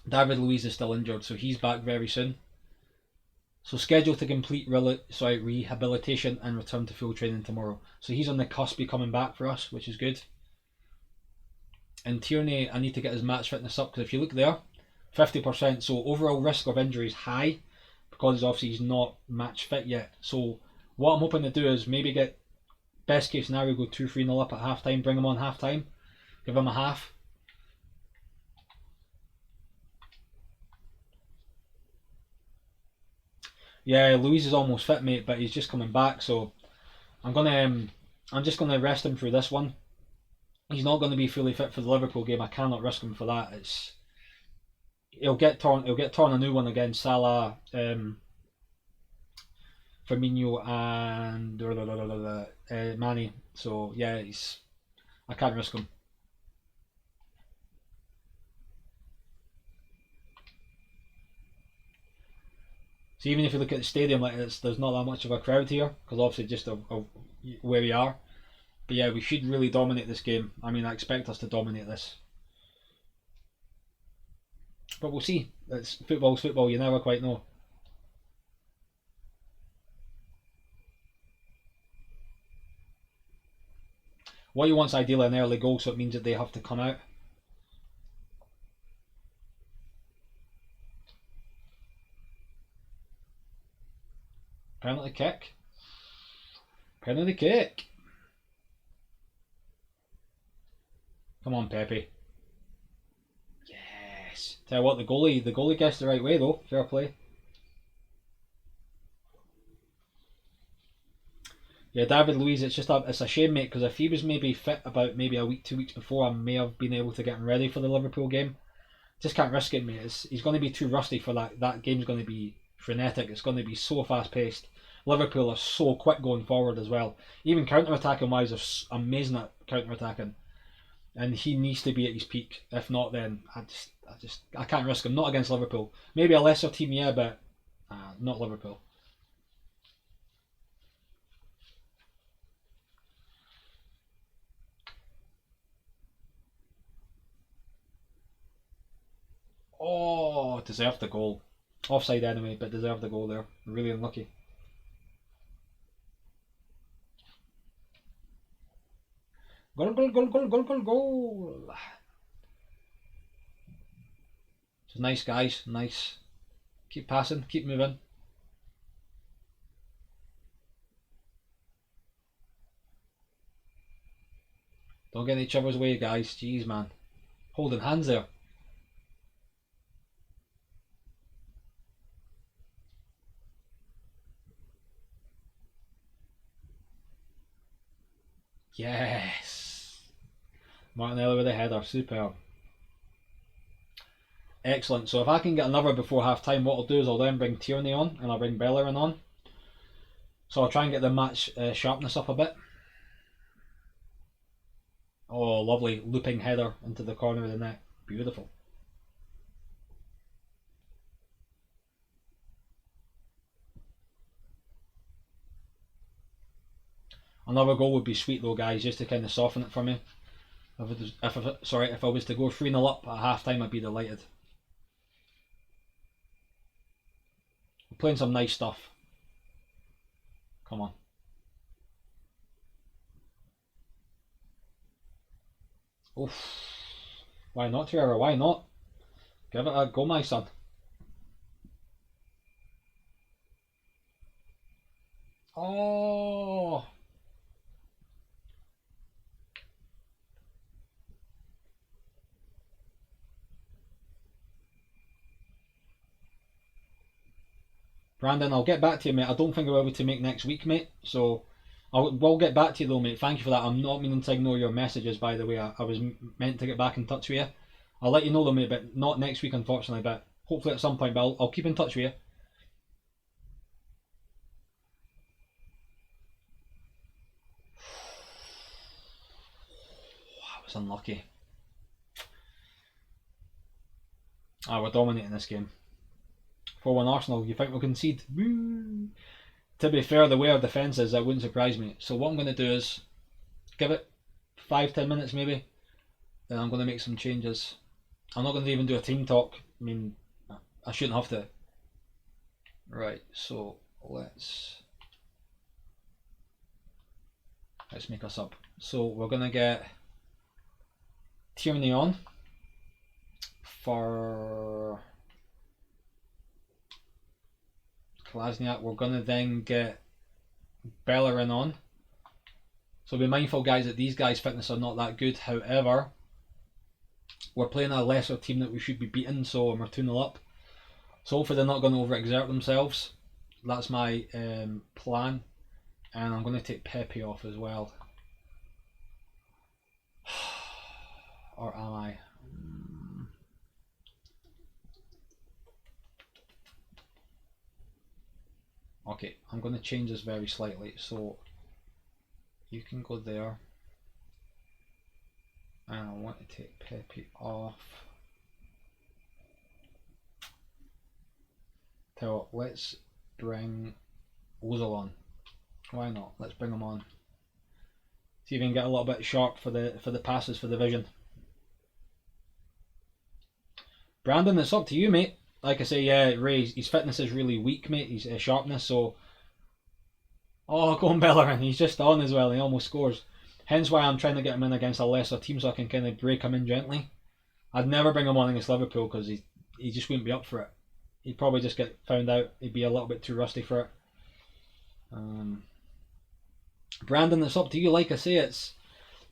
David Luiz is still injured, so he's back very soon. So scheduled to complete rehabilitation and return to full training tomorrow. So he's on the cusp of coming back for us, which is good. And Tierney, I need to get his match fitness up because if you look there, 50%. So overall risk of injury is high because obviously he's not match fit yet. So what I'm hoping to do is maybe get best case scenario, go 2-3-0 up at half time, bring him on half time, give him a half. Yeah, Luis is almost fit, mate, but he's just coming back, so I'm just gonna rest him through this one. He's not going to be fully fit for the Liverpool game. I cannot risk him for that. He'll get torn a new one against Salah, Firmino, and Mane. So yeah, I can't risk him. So even if you look at the stadium, like there's not that much of a crowd here because obviously just of where we are. But yeah, we should really dominate this game. I mean, I expect us to dominate this. But we'll see. Football's football. You never quite know. What you want is ideally an early goal, so it means that they have to come out. Penalty kick. Penalty kick. Come on, Pepe. Yes. Tell you what, the goalie guessed the right way though. Fair play. Yeah, David Luiz. It's a shame, mate, because if he was maybe fit about maybe a week, 2 weeks before, I may have been able to get him ready for the Liverpool game. Just can't risk it, mate. He's going to be too rusty for that. That game's going to be frenetic. It's going to be so fast paced. Liverpool are so quick going forward as well. Even counter attacking wise, they're amazing at counter attacking. And he needs to be at his peak. If not, then I can't risk him. Not against Liverpool. Maybe a lesser team, yeah, but not Liverpool. Oh, deserved the goal. Offside anyway, but deserved the goal there. Really unlucky. Goal, goal, goal, goal, goal, goal, goal. It's nice, guys. Nice. Keep passing. Keep moving. Don't get in each other's way, guys. Jeez, man. Holding hands there. Yes. Martinelli with a header. Superb. Excellent. So if I can get another before half time, what I'll do is I'll then bring Tierney on and I'll bring Bellerin on. So I'll try and get the match sharpness up a bit. Oh, lovely looping header into the corner of the net. Beautiful. Another goal would be sweet though, guys, just to kind of soften it for me. If I was to go 3-0 up at half time, I'd be delighted. We're playing some nice stuff. Come on. Oof. Why not, Trevor? Why not? Give it a go, my son. Oh. Brandon, I'll get back to you, mate. I don't think I'll be able to make next week, mate. So will get back to you, though, mate. Thank you for that. I'm not meaning to ignore your messages, by the way. I was meant to get back in touch with you. I'll let you know, though, mate, but not next week, unfortunately. But hopefully at some point. But I'll keep in touch with you. I was unlucky. We're dominating this game. 4-1 Arsenal. You think we'll concede? Woo. To be fair, the way our defence is, that wouldn't surprise me. So what I'm going to do is give it 5-10 minutes maybe. Then I'm going to make some changes. I'm not going to even do a team talk. I mean, I shouldn't have to. Right, so let's make us up. So we're going to get Tierney on for Kolasinac. We're going to then get Bellerin on. So be mindful, guys, that these guys' fitness are not that good. However, we're playing a lesser team that we should be beating, so we're 2-0 up. So hopefully they're not going to overexert themselves. That's my plan. And I'm going to take Pepe off as well. Or am I? Okay, I'm going to change this very slightly. So you can go there. And I want to take Pepe off. Tell what, let's bring Ozil on. Why not? Let's bring him on. See if we can get a little bit sharp for the passes for the vision. Brandon, it's up to you, mate. Like I say, yeah, Ray, his fitness is really weak, mate. His sharpness, so. Oh, go on Bellerin. He's just on as well. He almost scores. Hence why I'm trying to get him in against a lesser team so I can kind of break him in gently. I'd never bring him on against Liverpool because he just wouldn't be up for it. He'd probably just get found out. He'd be a little bit too rusty for it. Brandon, it's up to you. Like I say, it's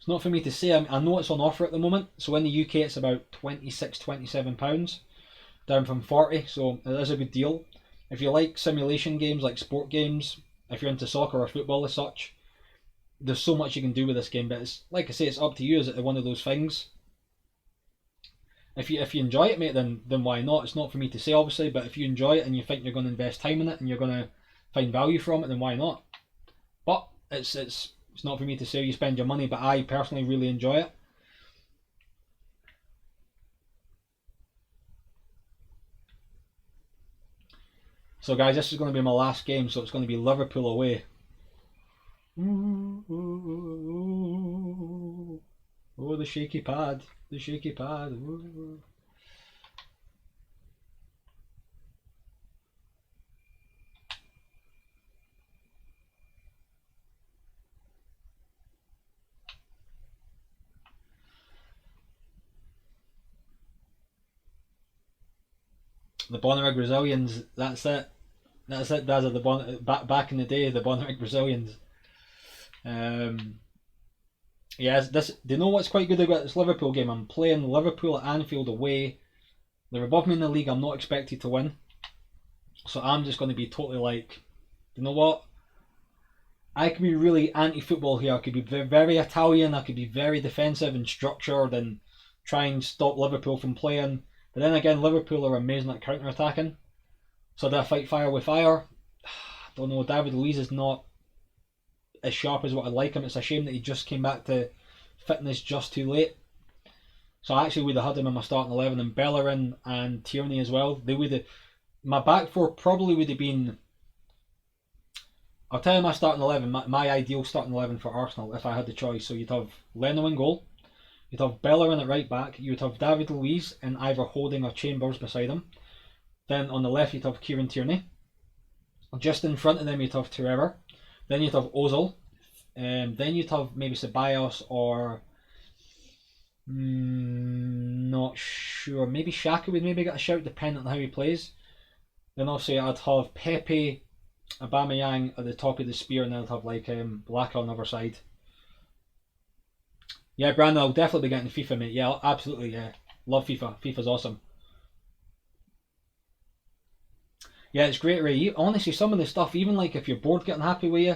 not for me to say. I know it's on offer at the moment. So in the UK, it's about £26-27, down from 40. So it is a good deal. If you like simulation games, like sport games, if you're into soccer or football as such, there's so much you can do with this game. But it's like I say, it's up to you. Is it one of those things? If you enjoy it, mate, then why not? It's not for me to say, obviously. But if you enjoy it and you think you're going to invest time in it and you're going to find value from it, then why not? But it's not for me to say you spend your money, but I personally really enjoy it. So guys, this is going to be my last game, so it's going to be Liverpool away. Oh, the shaky pad. The shaky pad. Ooh. The Bonnyrigg Brazilians, that's it. That's it, Daz, back in the day, the Bonnyrigg Brazilians. Yeah, do you know what's quite good about this Liverpool game? I'm playing Liverpool at Anfield away. They're above me in the league. I'm not expected to win. So I'm just going to be totally like, you know what? I could be really anti-football here. I could be very Italian. I could be very defensive and structured and try and stop Liverpool from playing. But then again, Liverpool are amazing at counter-attacking. So do I fight fire with fire? I don't know. David Luiz is not as sharp as what I'd like him. It's a shame that he just came back to fitness just too late. So I actually would have had him in my starting 11, and Bellerin and Tierney as well. They would have. My back four probably would have been. I'll tell you my starting 11, my ideal starting 11 for Arsenal if I had the choice. So you'd have Leno in goal, you'd have Bellerin at right back, you'd have David Luiz in either Holding or Chambers beside him. Then on the left you'd have Kieran Tierney. Just in front of them you'd have Trevor. Then you'd have Ozil. Then you'd have maybe Ceballos or not sure. Maybe Xhaka would maybe get a shout depending on how he plays. Then obviously I'd have Pepe, Aubameyang at the top of the spear, and then I'll have like Black on the other side. Yeah, Brandon, I'll definitely be getting FIFA, mate. Yeah, absolutely. Yeah, love FIFA. FIFA's awesome. Yeah, it's great, Ray. Honestly, some of the stuff, even like if your board getting happy with you,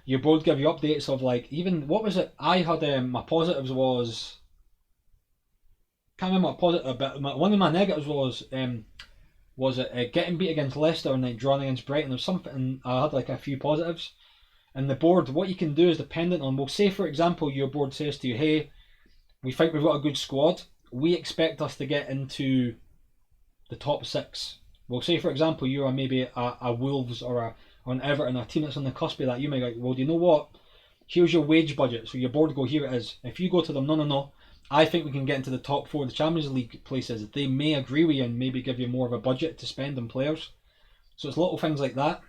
your board give you updates of like even what was it? I had my positives was can't remember what positive, but one of my negatives was it getting beat against Leicester and then drawing against Brighton or something. I had like a few positives, and the board. What you can do is dependent on. Well, say for example, your board says to you, "Hey, we think we've got a good squad. We expect us to get into the top six." Well, say for example, you are maybe a Wolves or an Everton, a team that's on the cusp of that. You might go, well, do you know what? Here's your wage budget. So your board go, here it is. If you go to them, no, I think we can get into the top four of the Champions League places. They may agree with you and maybe give you more of a budget to spend on players. So it's little things like that.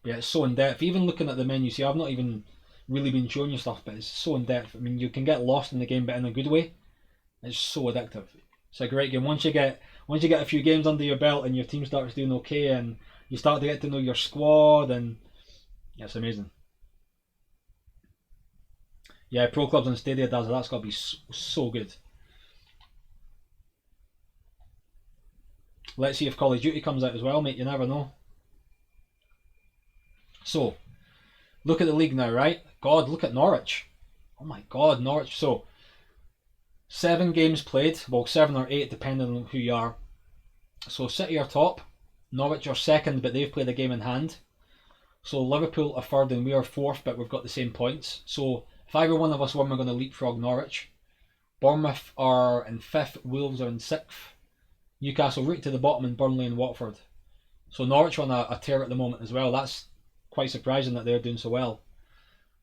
But yeah, it's so in depth. Even looking at the menu, see, I've not even really been showing you stuff, but it's so in depth. I mean, you can get lost in the game, but in a good way. It's so addictive. It's a great game. Once you get a few games under your belt and your team starts doing okay and you start to get to know your squad, and yeah, it's amazing. Yeah, Pro Clubs and Stadia does it. That's got to be so good. Let's see if Call of Duty comes out as well, mate. You never know. So, look at the league now, right? God, look at Norwich. Oh my God, Norwich. So, 7 games played. Well, 7 or 8 depending on who you are. So City are top. Norwich are second, but they've played a game in hand. So Liverpool are third and we are fourth, but we've got the same points. So if either one of us win, we're going to leapfrog Norwich. Bournemouth are in 5th, Wolves are in 6th. Newcastle right to the bottom, and Burnley and Watford. So Norwich are on a tear at the moment as well. That's quite surprising that they're doing so well.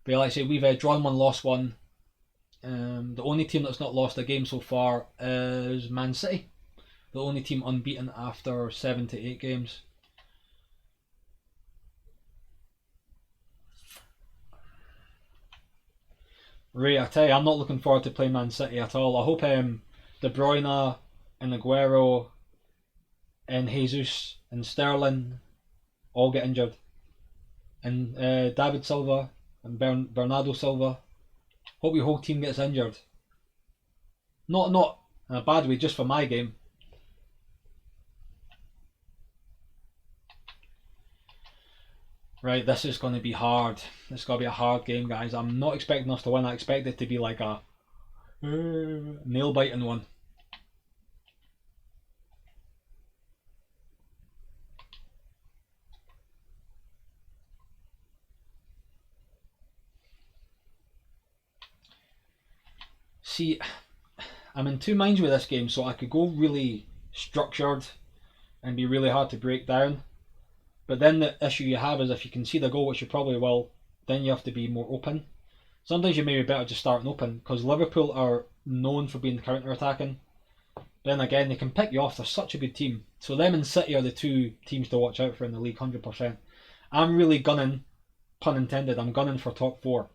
But like I say, we've drawn 1, lost 1. The only team that's not lost a game so far is Man City. The only team unbeaten after 7 to 8 games. Ray, I tell you, I'm not looking forward to playing Man City at all. I hope De Bruyne and Aguero and Jesus and Sterling all get injured. And David Silva and Bernardo Silva. Hope your whole team gets injured. Not in a bad way, just for my game. Right, this is going to be hard. It's going to be a hard game, guys. I'm not expecting us to win. I expect it to be like a nail-biting one. See, I'm in two minds with this game, so I could go really structured and be really hard to break down. But then the issue you have is if you can see the goal, which you probably will, then you have to be more open. Sometimes you may be better just starting open, because Liverpool are known for being counter-attacking. Then again, they can pick you off. They're such a good team. So them and City are the two teams to watch out for in the league, 100%. I'm really gunning, pun intended, I'm gunning for top 4.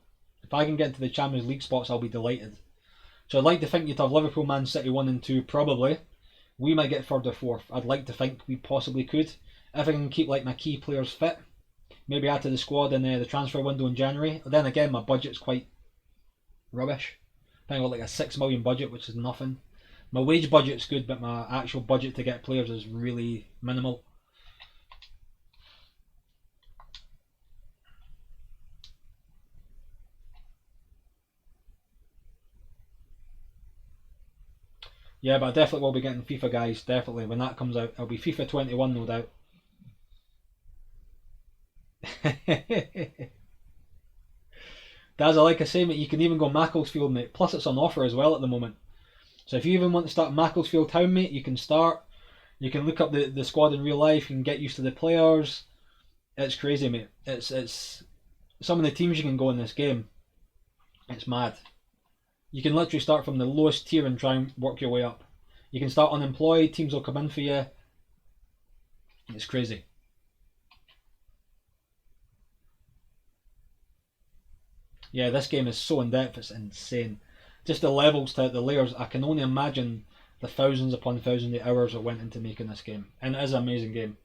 If I can get into the Champions League spots, I'll be delighted. So I'd like to think you'd have Liverpool, Man City 1 and 2, probably. We might get 3rd or 4th. I'd like to think we possibly could. If I can keep like my key players fit, maybe add to the squad in the transfer window in January. Then again, my budget's quite rubbish. I think I've got like a 6 million budget, which is nothing. My wage budget's good, but my actual budget to get players is really minimal. Yeah, but I definitely will be getting FIFA, guys. Definitely. When that comes out, it'll be FIFA 21, no doubt. Daz, like I say, mate, you can even go Macclesfield, mate. Plus, it's on offer as well at the moment. So if you even want to start Macclesfield Town, mate, you can start. You can look up the squad in real life. You can get used to the players. It's crazy, mate. It's some of the teams you can go in this game. It's mad. You can literally start from the lowest tier and try and work your way up. You can start unemployed. Teams will come in for you. It's crazy. Yeah, this game is so in depth, it's insane. Just the levels to the layers, I can only imagine the thousands upon thousands of hours that went into making this game. And it is an amazing game.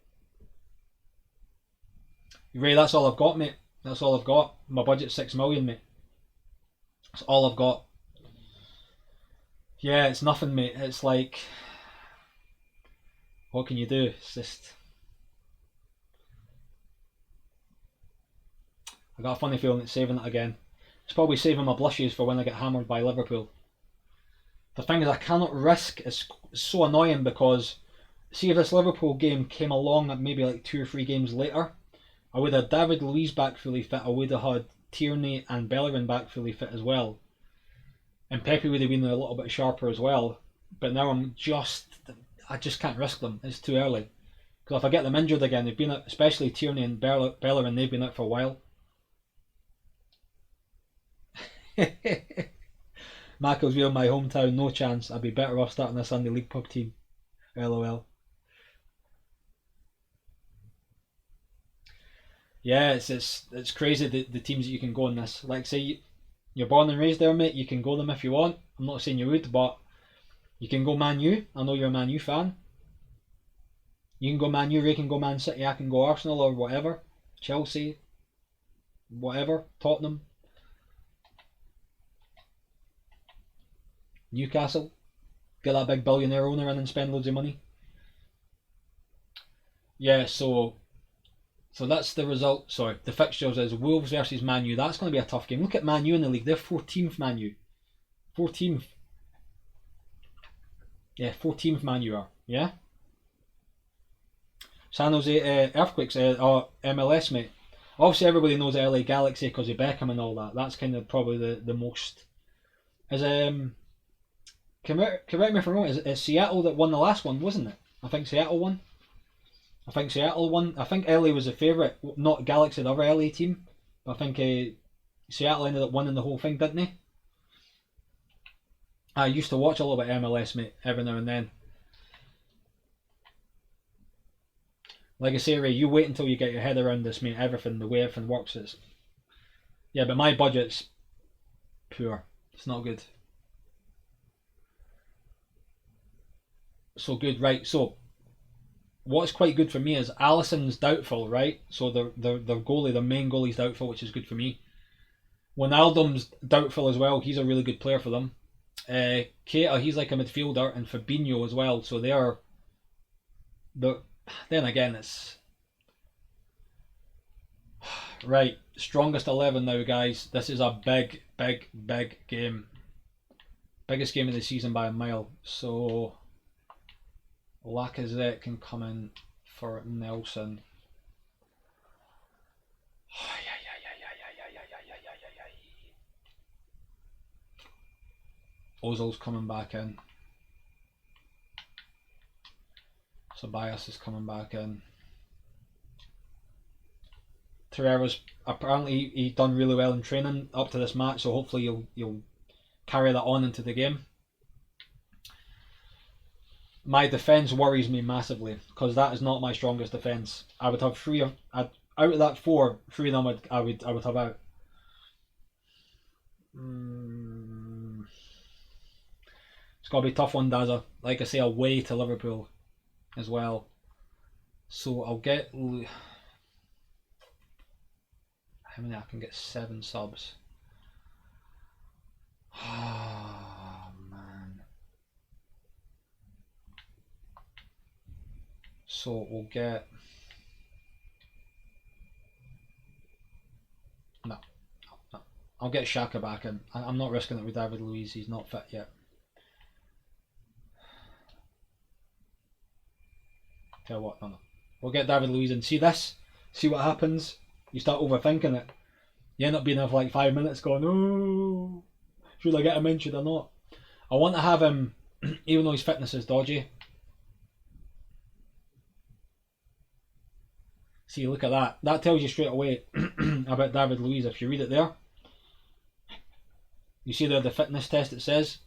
Ray, that's all I've got, mate. That's all I've got. My budget's 6 million, mate. That's all I've got. Yeah, it's nothing, mate. It's like, what can you do? It's just, I got a funny feeling it's saving it again. It's probably saving my blushes for when I get hammered by Liverpool. The thing is, I cannot risk. It's so annoying because, see, if this Liverpool game came along at maybe like 2 or 3 games later, I would have David Luiz back fully fit. I would have had Tierney and Bellerin back fully fit as well. And Pepe would have been a little bit sharper as well. But now I just can't risk them. It's too early. Because if I get them injured again, they've been out, especially Tierney and Bellerin, they've been out for a while. Macclesfield, my hometown, no chance. I'd be better off starting a Sunday League pub team. LOL. Yeah, it's crazy the teams that you can go in this. Like, say you're born and raised there, mate. You can go them if you want. I'm not saying you would, but you can go Man U. I know you're a Man U fan. You can go Man U. Ray can go Man City. I can go Arsenal or whatever. Chelsea. Whatever. Tottenham. Newcastle. Get that big billionaire owner in and spend loads of money. Yeah, so that's the result. Sorry, the fixtures is Wolves versus Man U. That's going to be a tough game. Look at Man U in the league. They're 14th Man U. 14th. Yeah, 14th Man U are. Yeah? San Jose Earthquakes, MLS, mate. Obviously, everybody knows LA Galaxy because of Beckham and all that. That's kind of probably the most. Correct me if I'm wrong, it's Seattle that won the last one, wasn't it? I think Seattle won. I think LA was the favourite, not Galaxy, the other LA team. But I think Seattle ended up winning the whole thing, didn't they? I used to watch a little bit of MLS, mate, every now and then. Like I say, Ray, you wait until you get your head around this, mate. The way everything works is. Yeah, but my budget's poor. It's not good. So good, right? So what's quite good for me is Alisson's doubtful, right? So the goalie, the main goalie's doubtful, which is good for me. Wijnaldum's doubtful as well. He's a really good player for them. Keita, he's like a midfielder, and Fabinho as well. So they are. Then again, it's right. Strongest 11 now, guys. This is a big game. Biggest game of the season by a mile. So Lacazette can come in for Nelson. Ozil's coming back in. Ceballos is coming back in. Torreira's apparently he done really well in training up to this match, so hopefully you'll carry that on into the game. My defence worries me massively because that is not my strongest defence. I would have out of that 4, 3 of them I would have out. It's got to be a tough one, Daza. Like I say, away to Liverpool as well. So I'll get. How many? I can get 7 subs. Oh man. So we'll get. No. I'll get Xhaka back in. I'm not risking it with David Luiz. He's not fit yet. Tell what, no. We'll get David Luiz in. See this? See what happens? You start overthinking it. You end up being there for like 5 minutes going, oh, should I get him in, should I not? I want to have him, even though his fitness is dodgy. See, look at that. That tells you straight away about David Luiz. If you read it there, you see there the fitness test, it says,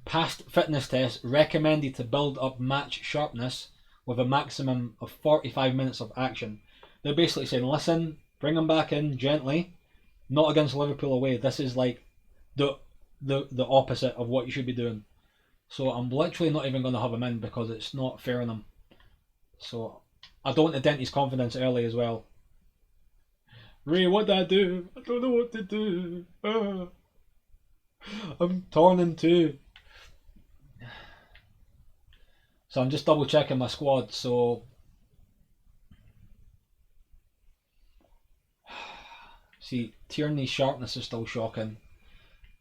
past fitness test recommended to build up match sharpness with a maximum of 45 minutes of action. They're basically saying, listen, bring him back in gently, not against Liverpool away. This is like the opposite of what you should be doing. So I'm literally not even going to have him in because it's not fair on him. So I don't want to dent his confidence early as well. Ray, what did I do? I don't know what to do. I'm torn in two. So I'm just double checking my squad. So see, Tierney's sharpness is still shocking.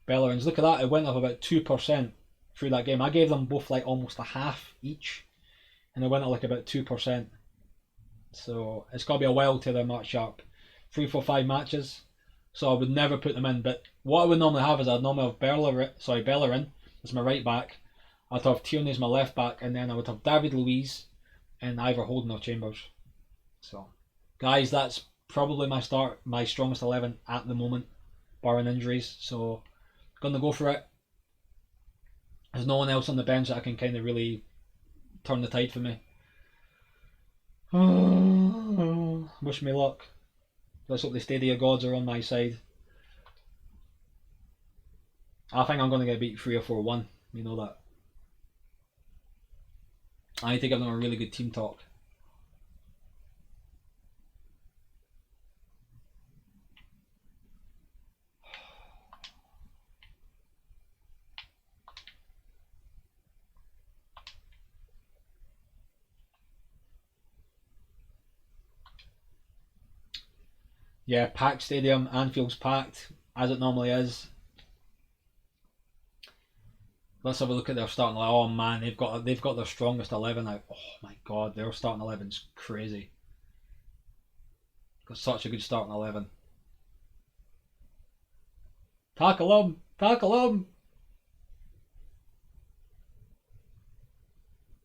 Bellerin's, look at that, it went up about 2% through that game. I gave them both like almost a half each, and it went up like about 2%. So it's got to be a while till they're match sharp. 3, 4, 5 matches. So I would never put them in. But what I would normally have is I'd normally have Bellerin as my right back. I'd have Tierney as my left back, and then I would have David Luiz and either Holden or Chambers. So, guys, that's probably my strongest 11 at the moment, barring injuries. So, gonna go for it. There's no one else on the bench that I can kind of really turn the tide for me. Wish me luck. Let's hope the Stadia gods are on my side. I think I'm going to get beat 3 or 4-1. You know that. I need to give them a really good team talk. Yeah, packed stadium. Anfield's packed, as it normally is. Let's have a look at their starting line. Oh man, they've got their strongest 11 out. Oh my god, their starting 11's crazy. Got such a good starting 11. Tackle him! Tackle him!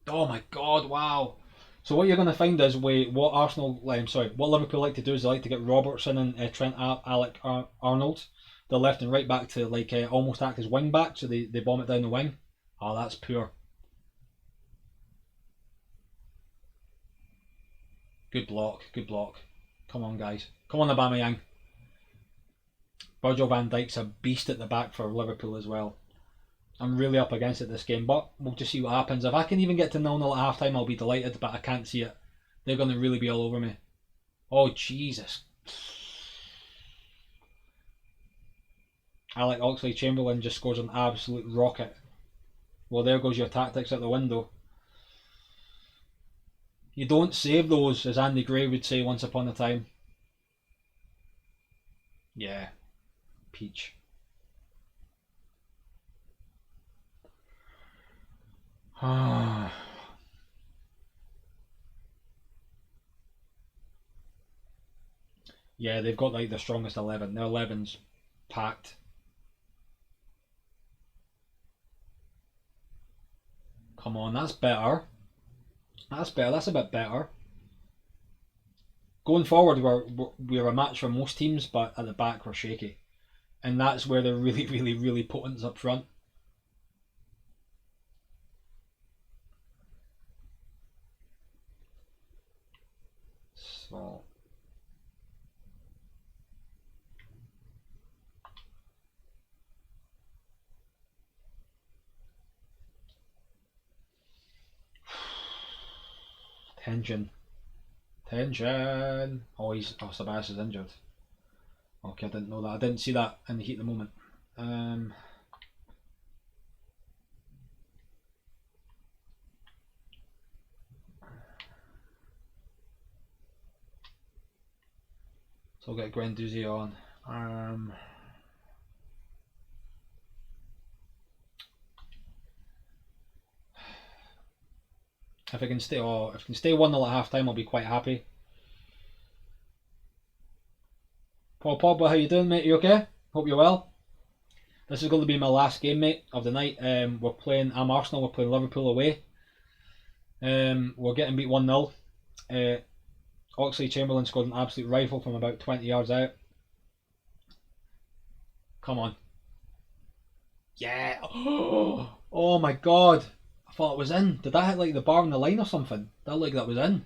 Oh my god, wow. So what you're going to find is what Liverpool like to do is they like to get Robertson and Trent Alec-Arnold, the left and right back, to almost act as wing back, so they bomb it down the wing. Oh, that's poor. Good block, good block. Come on, guys. Come on, Aubameyang. Virgil van Dijk's a beast at the back for Liverpool as well. I'm really up against it this game, but we'll just see what happens. If I can even get to 0-0 at half time, I'll be delighted, but I can't see it. They're going to really be all over me. Oh, Jesus. Alec Oxlade-Chamberlain just scores an absolute rocket. Well, there goes your tactics out the window. You don't save those, as Andy Gray would say once upon a time. Yeah. Peach. Yeah, they've got like the strongest 11. Their 11's packed. Come on, that's better. That's better. That's a bit better. Going forward, we're a match for most teams, but at the back we're shaky, and that's where they're really, really, really potent up front. So. Tension. Oh, Sabas is injured. Okay, I didn't know that. I didn't see that in the heat of the moment. So I'll get Guendouzi on. If I can stay 1-0 at half time, I'll be quite happy. Paul Pogba, how you doing, mate? You okay? Hope you're well. This is going to be my last game, mate, of the night. I'm Arsenal. We're playing Liverpool away. We're getting beat 1-0. Oxlade-Chamberlain scored an absolute rifle from about 20 yards out. Come on. Yeah. Oh my god. I thought it was in. Did that hit like the bar on the line or something? That looked like that was in.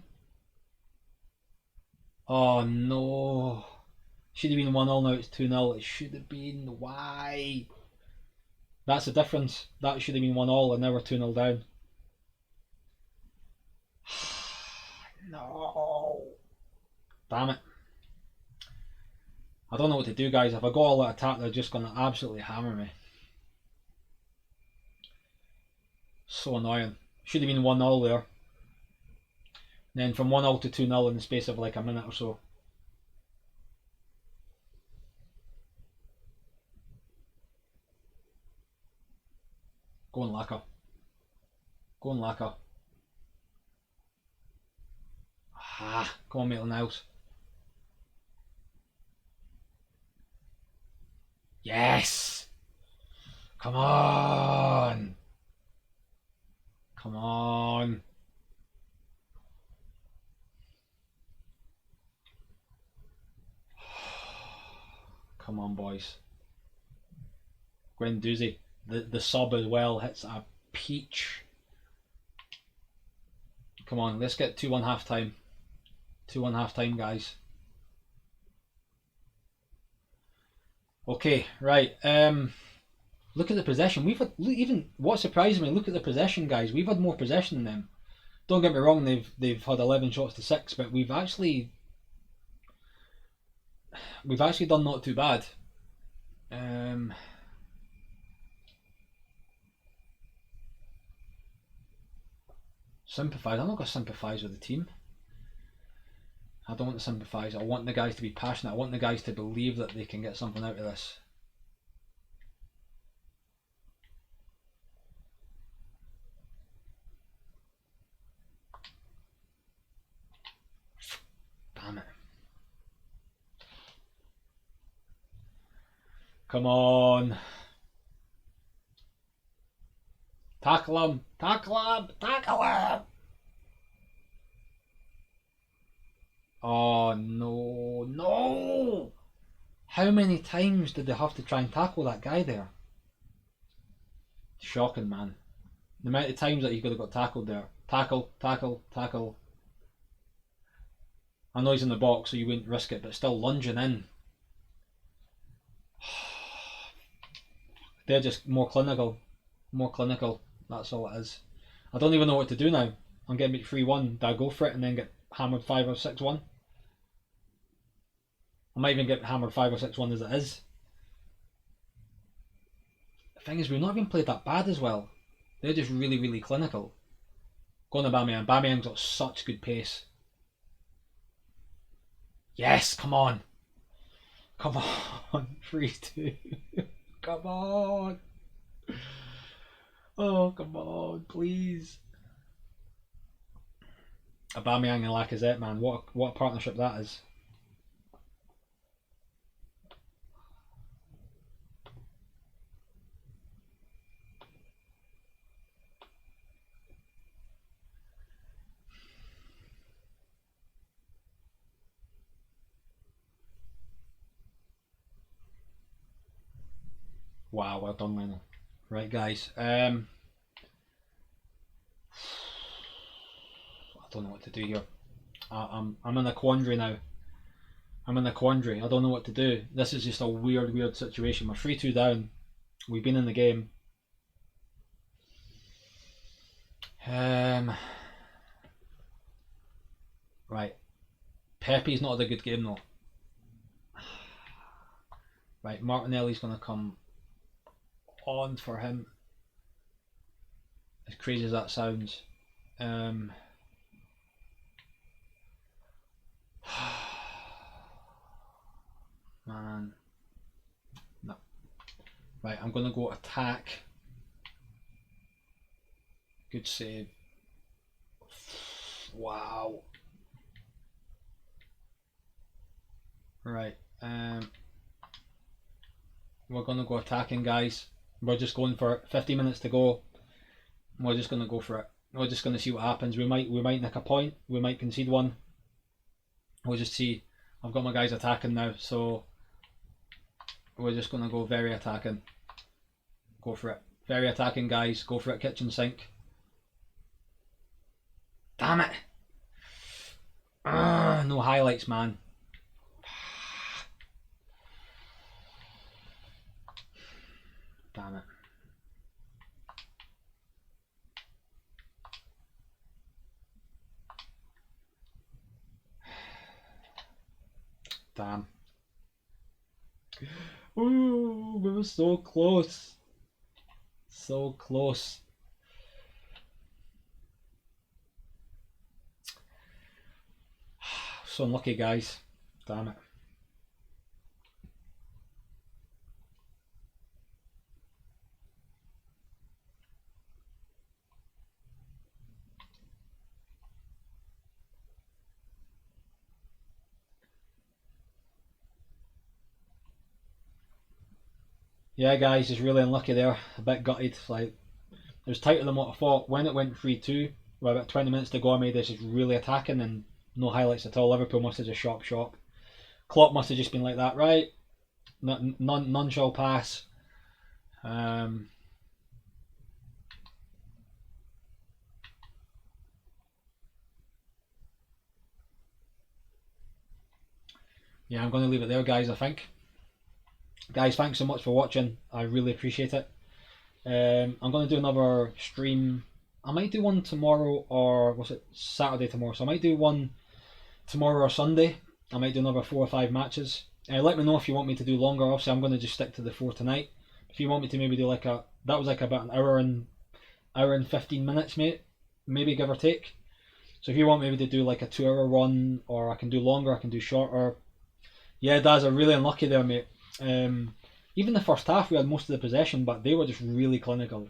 Oh no. Should have been 1-0, now it's 2-0. It should have been. Why? That's the difference. That should have been 1-1 and now we're 2-0 down. No. Damn it. I don't know what to do, guys. If I go all out attack, they're just going to absolutely hammer me. So annoying. Should have been 1-0 there. And then from 1-0 to 2-0 in the space of like a minute or so. Go on, Laka. Go on, Laka. Ah, come on, Maitland-Niles. Yes! Come on! Come on! Come on, boys. Guendouzi, the sub as well, hits a peach. Come on, let's get 2-1 half time. 2-1 half time, guys. Okay, right. Look at the possession. We've had, even what surprised me. Look at the possession, guys. We've had more possession than them. Don't get me wrong. They've had 11 shots to 6, but we've actually done not too bad. Sympathise. I'm not going to sympathise with the team. I don't want to sympathise. I want the guys to be passionate. I want the guys to believe that they can get something out of this. Damn it. Come on. Tackle him. Tackle him. Tackle him. Oh no. No. How many times did they have to try and tackle that guy there? Shocking, man. The amount of times that he could have got tackled there. Tackle, tackle, tackle. I know he's in the box, so you wouldn't risk it, but still lunging in. They're just more clinical. More clinical. That's all it is. I don't even know what to do now. I'm getting beat 3-1. Do I go for it and then get hammered 5 or 6-1? I might even get hammered 5 or 6-1 as it is. The thing is, we've not even played that bad as well. They're just really, really clinical. Go on to Aubameyang. Aubameyang's got such good pace. Yes, come on. Come on. 3-2. Come on. Oh, come on, please. Aubameyang and Lacazette, man. What a partnership that is. Wow, well done, Lionel. Right, guys. I don't know what to do here. I'm in a quandary now. I'm in a quandary. I don't know what to do. This is just a weird situation. We're 3-2 down. We've been in the game. Right. Pepe's not had a good game though. Right, Martinelli's going to come on for him. As crazy as that sounds. Man. No. Right, I'm going to go attack. Good save. Wow. Right. We're going to go attacking, guys. We're just going for it. 50 minutes to go. We're just going to go for it. We're just going to see what happens. We might nick a point. We might concede one. We'll just see. I've got my guys attacking now, so we're just going to go very attacking. Go for it. Very attacking, guys. Go for it. Kitchen sink. Damn it. No highlights, man. Damn it. Damn. Ooh, we were so close. So close. So unlucky, guys. Damn it. Yeah, guys, it's really unlucky there. A bit gutted. Like, it was tighter than what I thought. When it went 3-2, with about 20 minutes to go, I made this is really attacking and no highlights at all. Liverpool must have just shop. Klopp must have just been like that, right? None shall pass. Yeah, I'm going to leave it there, guys, I think. Guys, thanks so much for watching. I really appreciate it. I'm going to do another stream. I might do one tomorrow, or was it Saturday tomorrow? So I might do one tomorrow or Sunday. I might do another 4 or 5 matches. Let me know if you want me to do longer. Obviously, I'm going to just stick to the 4 tonight. If you want me to maybe do like that was like about an hour and 15 minutes, mate. Maybe give or take. So if you want maybe to do like a 2-hour one, or I can do longer, I can do shorter. Yeah, Daz are really unlucky there, mate. Even the first half, we had most of the possession, but they were just really clinical.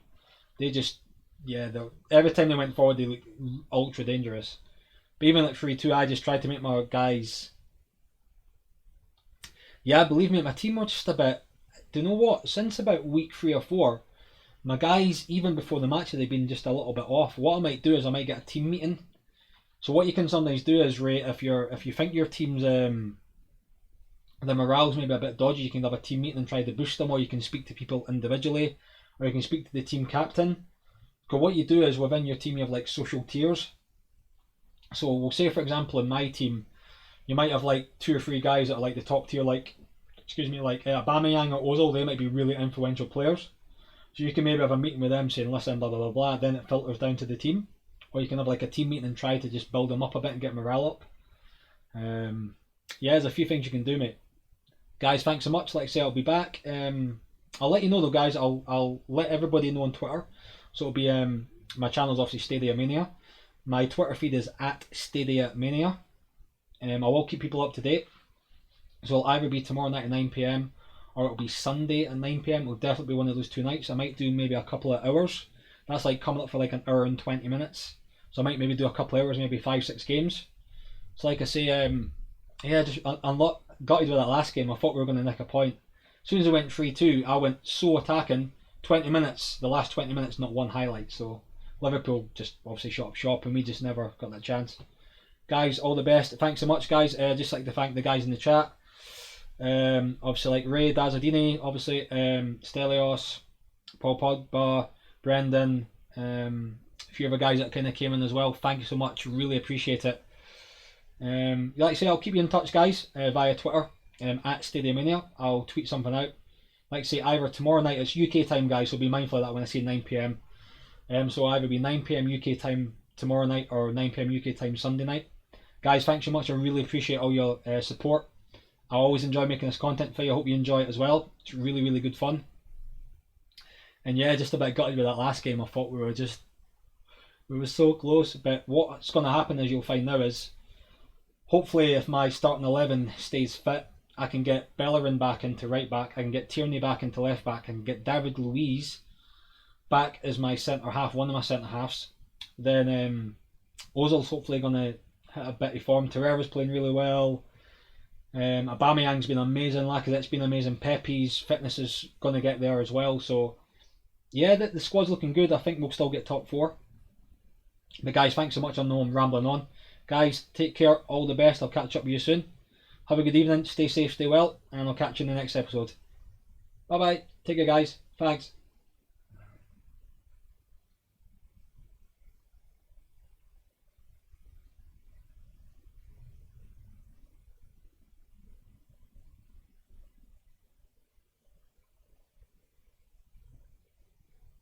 They just, yeah, every time they went forward, they looked ultra dangerous. But even at 3-2, I just tried to make my guys. Yeah, believe me, my team were just a bit. Do you know what? Since about week 3 or 4, my guys, even before the match, they've been just a little bit off. What I might do is I might get a team meeting. So what you can sometimes do is, Ray, if you think your team's the morale's maybe a bit dodgy, you can have a team meeting and try to boost them, or you can speak to people individually, or you can speak to the team captain. Because what you do is within your team you have like social tiers. So we'll say, for example, in my team, you might have like 2 or 3 guys that are like the top tier, like Aubameyang or Ozil. They might be really influential players. So you can maybe have a meeting with them saying, listen, blah blah blah blah. Then it filters down to the team, or you can have like a team meeting and try to just build them up a bit and get morale up. Yeah, there's a few things you can do, mate. Guys, thanks so much. Like I say, I'll be back. I'll let you know though, guys. I'll let everybody know on Twitter. So it'll be my channel's obviously Stadia Mania. My Twitter feed is at Stadia Mania. I will keep people up to date. So it'll either be tomorrow night at 9 PM or it'll be Sunday at 9 PM. It'll definitely be one of those 2 nights. I might do maybe a couple of hours. That's like coming up for like an hour and 20 minutes. So I might maybe do a couple of hours, maybe 5-6 games. So like I say, yeah, just gutted with that last game. I thought we were going to nick a point. As soon as I went 3-2, I went so attacking. 20 minutes, the last 20 minutes, not one highlight. So Liverpool just obviously shot up shop, and we just never got that chance. Guys, all the best. Thanks so much, guys. Just like to thank the guys in the chat. Obviously, like Ray, Dazadini, obviously, Stelios, Paul Pogba, Brendan, a few other guys that kind of came in as well. Thank you so much. Really appreciate it. Like I say, I'll keep you in touch, guys, via Twitter at Stadia Mania. I'll tweet something out. Like I say, either tomorrow night, it's UK time, guys, so be mindful of that when I say 9 PM. So either be 9 PM UK time tomorrow night or 9 PM UK time Sunday night. Guys, thanks so much. I really appreciate all your support. I always enjoy making this content for you. I hope you enjoy it as well. It's really, really good fun. And yeah, just a bit gutted with that last game. I thought we were so close. But what's going to happen, as you'll find now, is hopefully if my starting 11 stays fit, I can get Bellerin back into right back, I can get Tierney back into left back, and get David Luiz back as my centre half, one of my centre halves. Then Ozil's hopefully going to hit a bit of form. Torreira's playing really well. Aubameyang's been amazing. Lacazette's been amazing. Pepe's fitness is going to get there as well. So yeah, the squad's looking good. I think we'll still get top 4. But guys, thanks so much. I know I'm rambling on. Guys, take care. All the best. I'll catch up with you soon. Have a good evening. Stay safe, stay well, and I'll catch you in the next episode. Bye bye. Take care, guys. Thanks.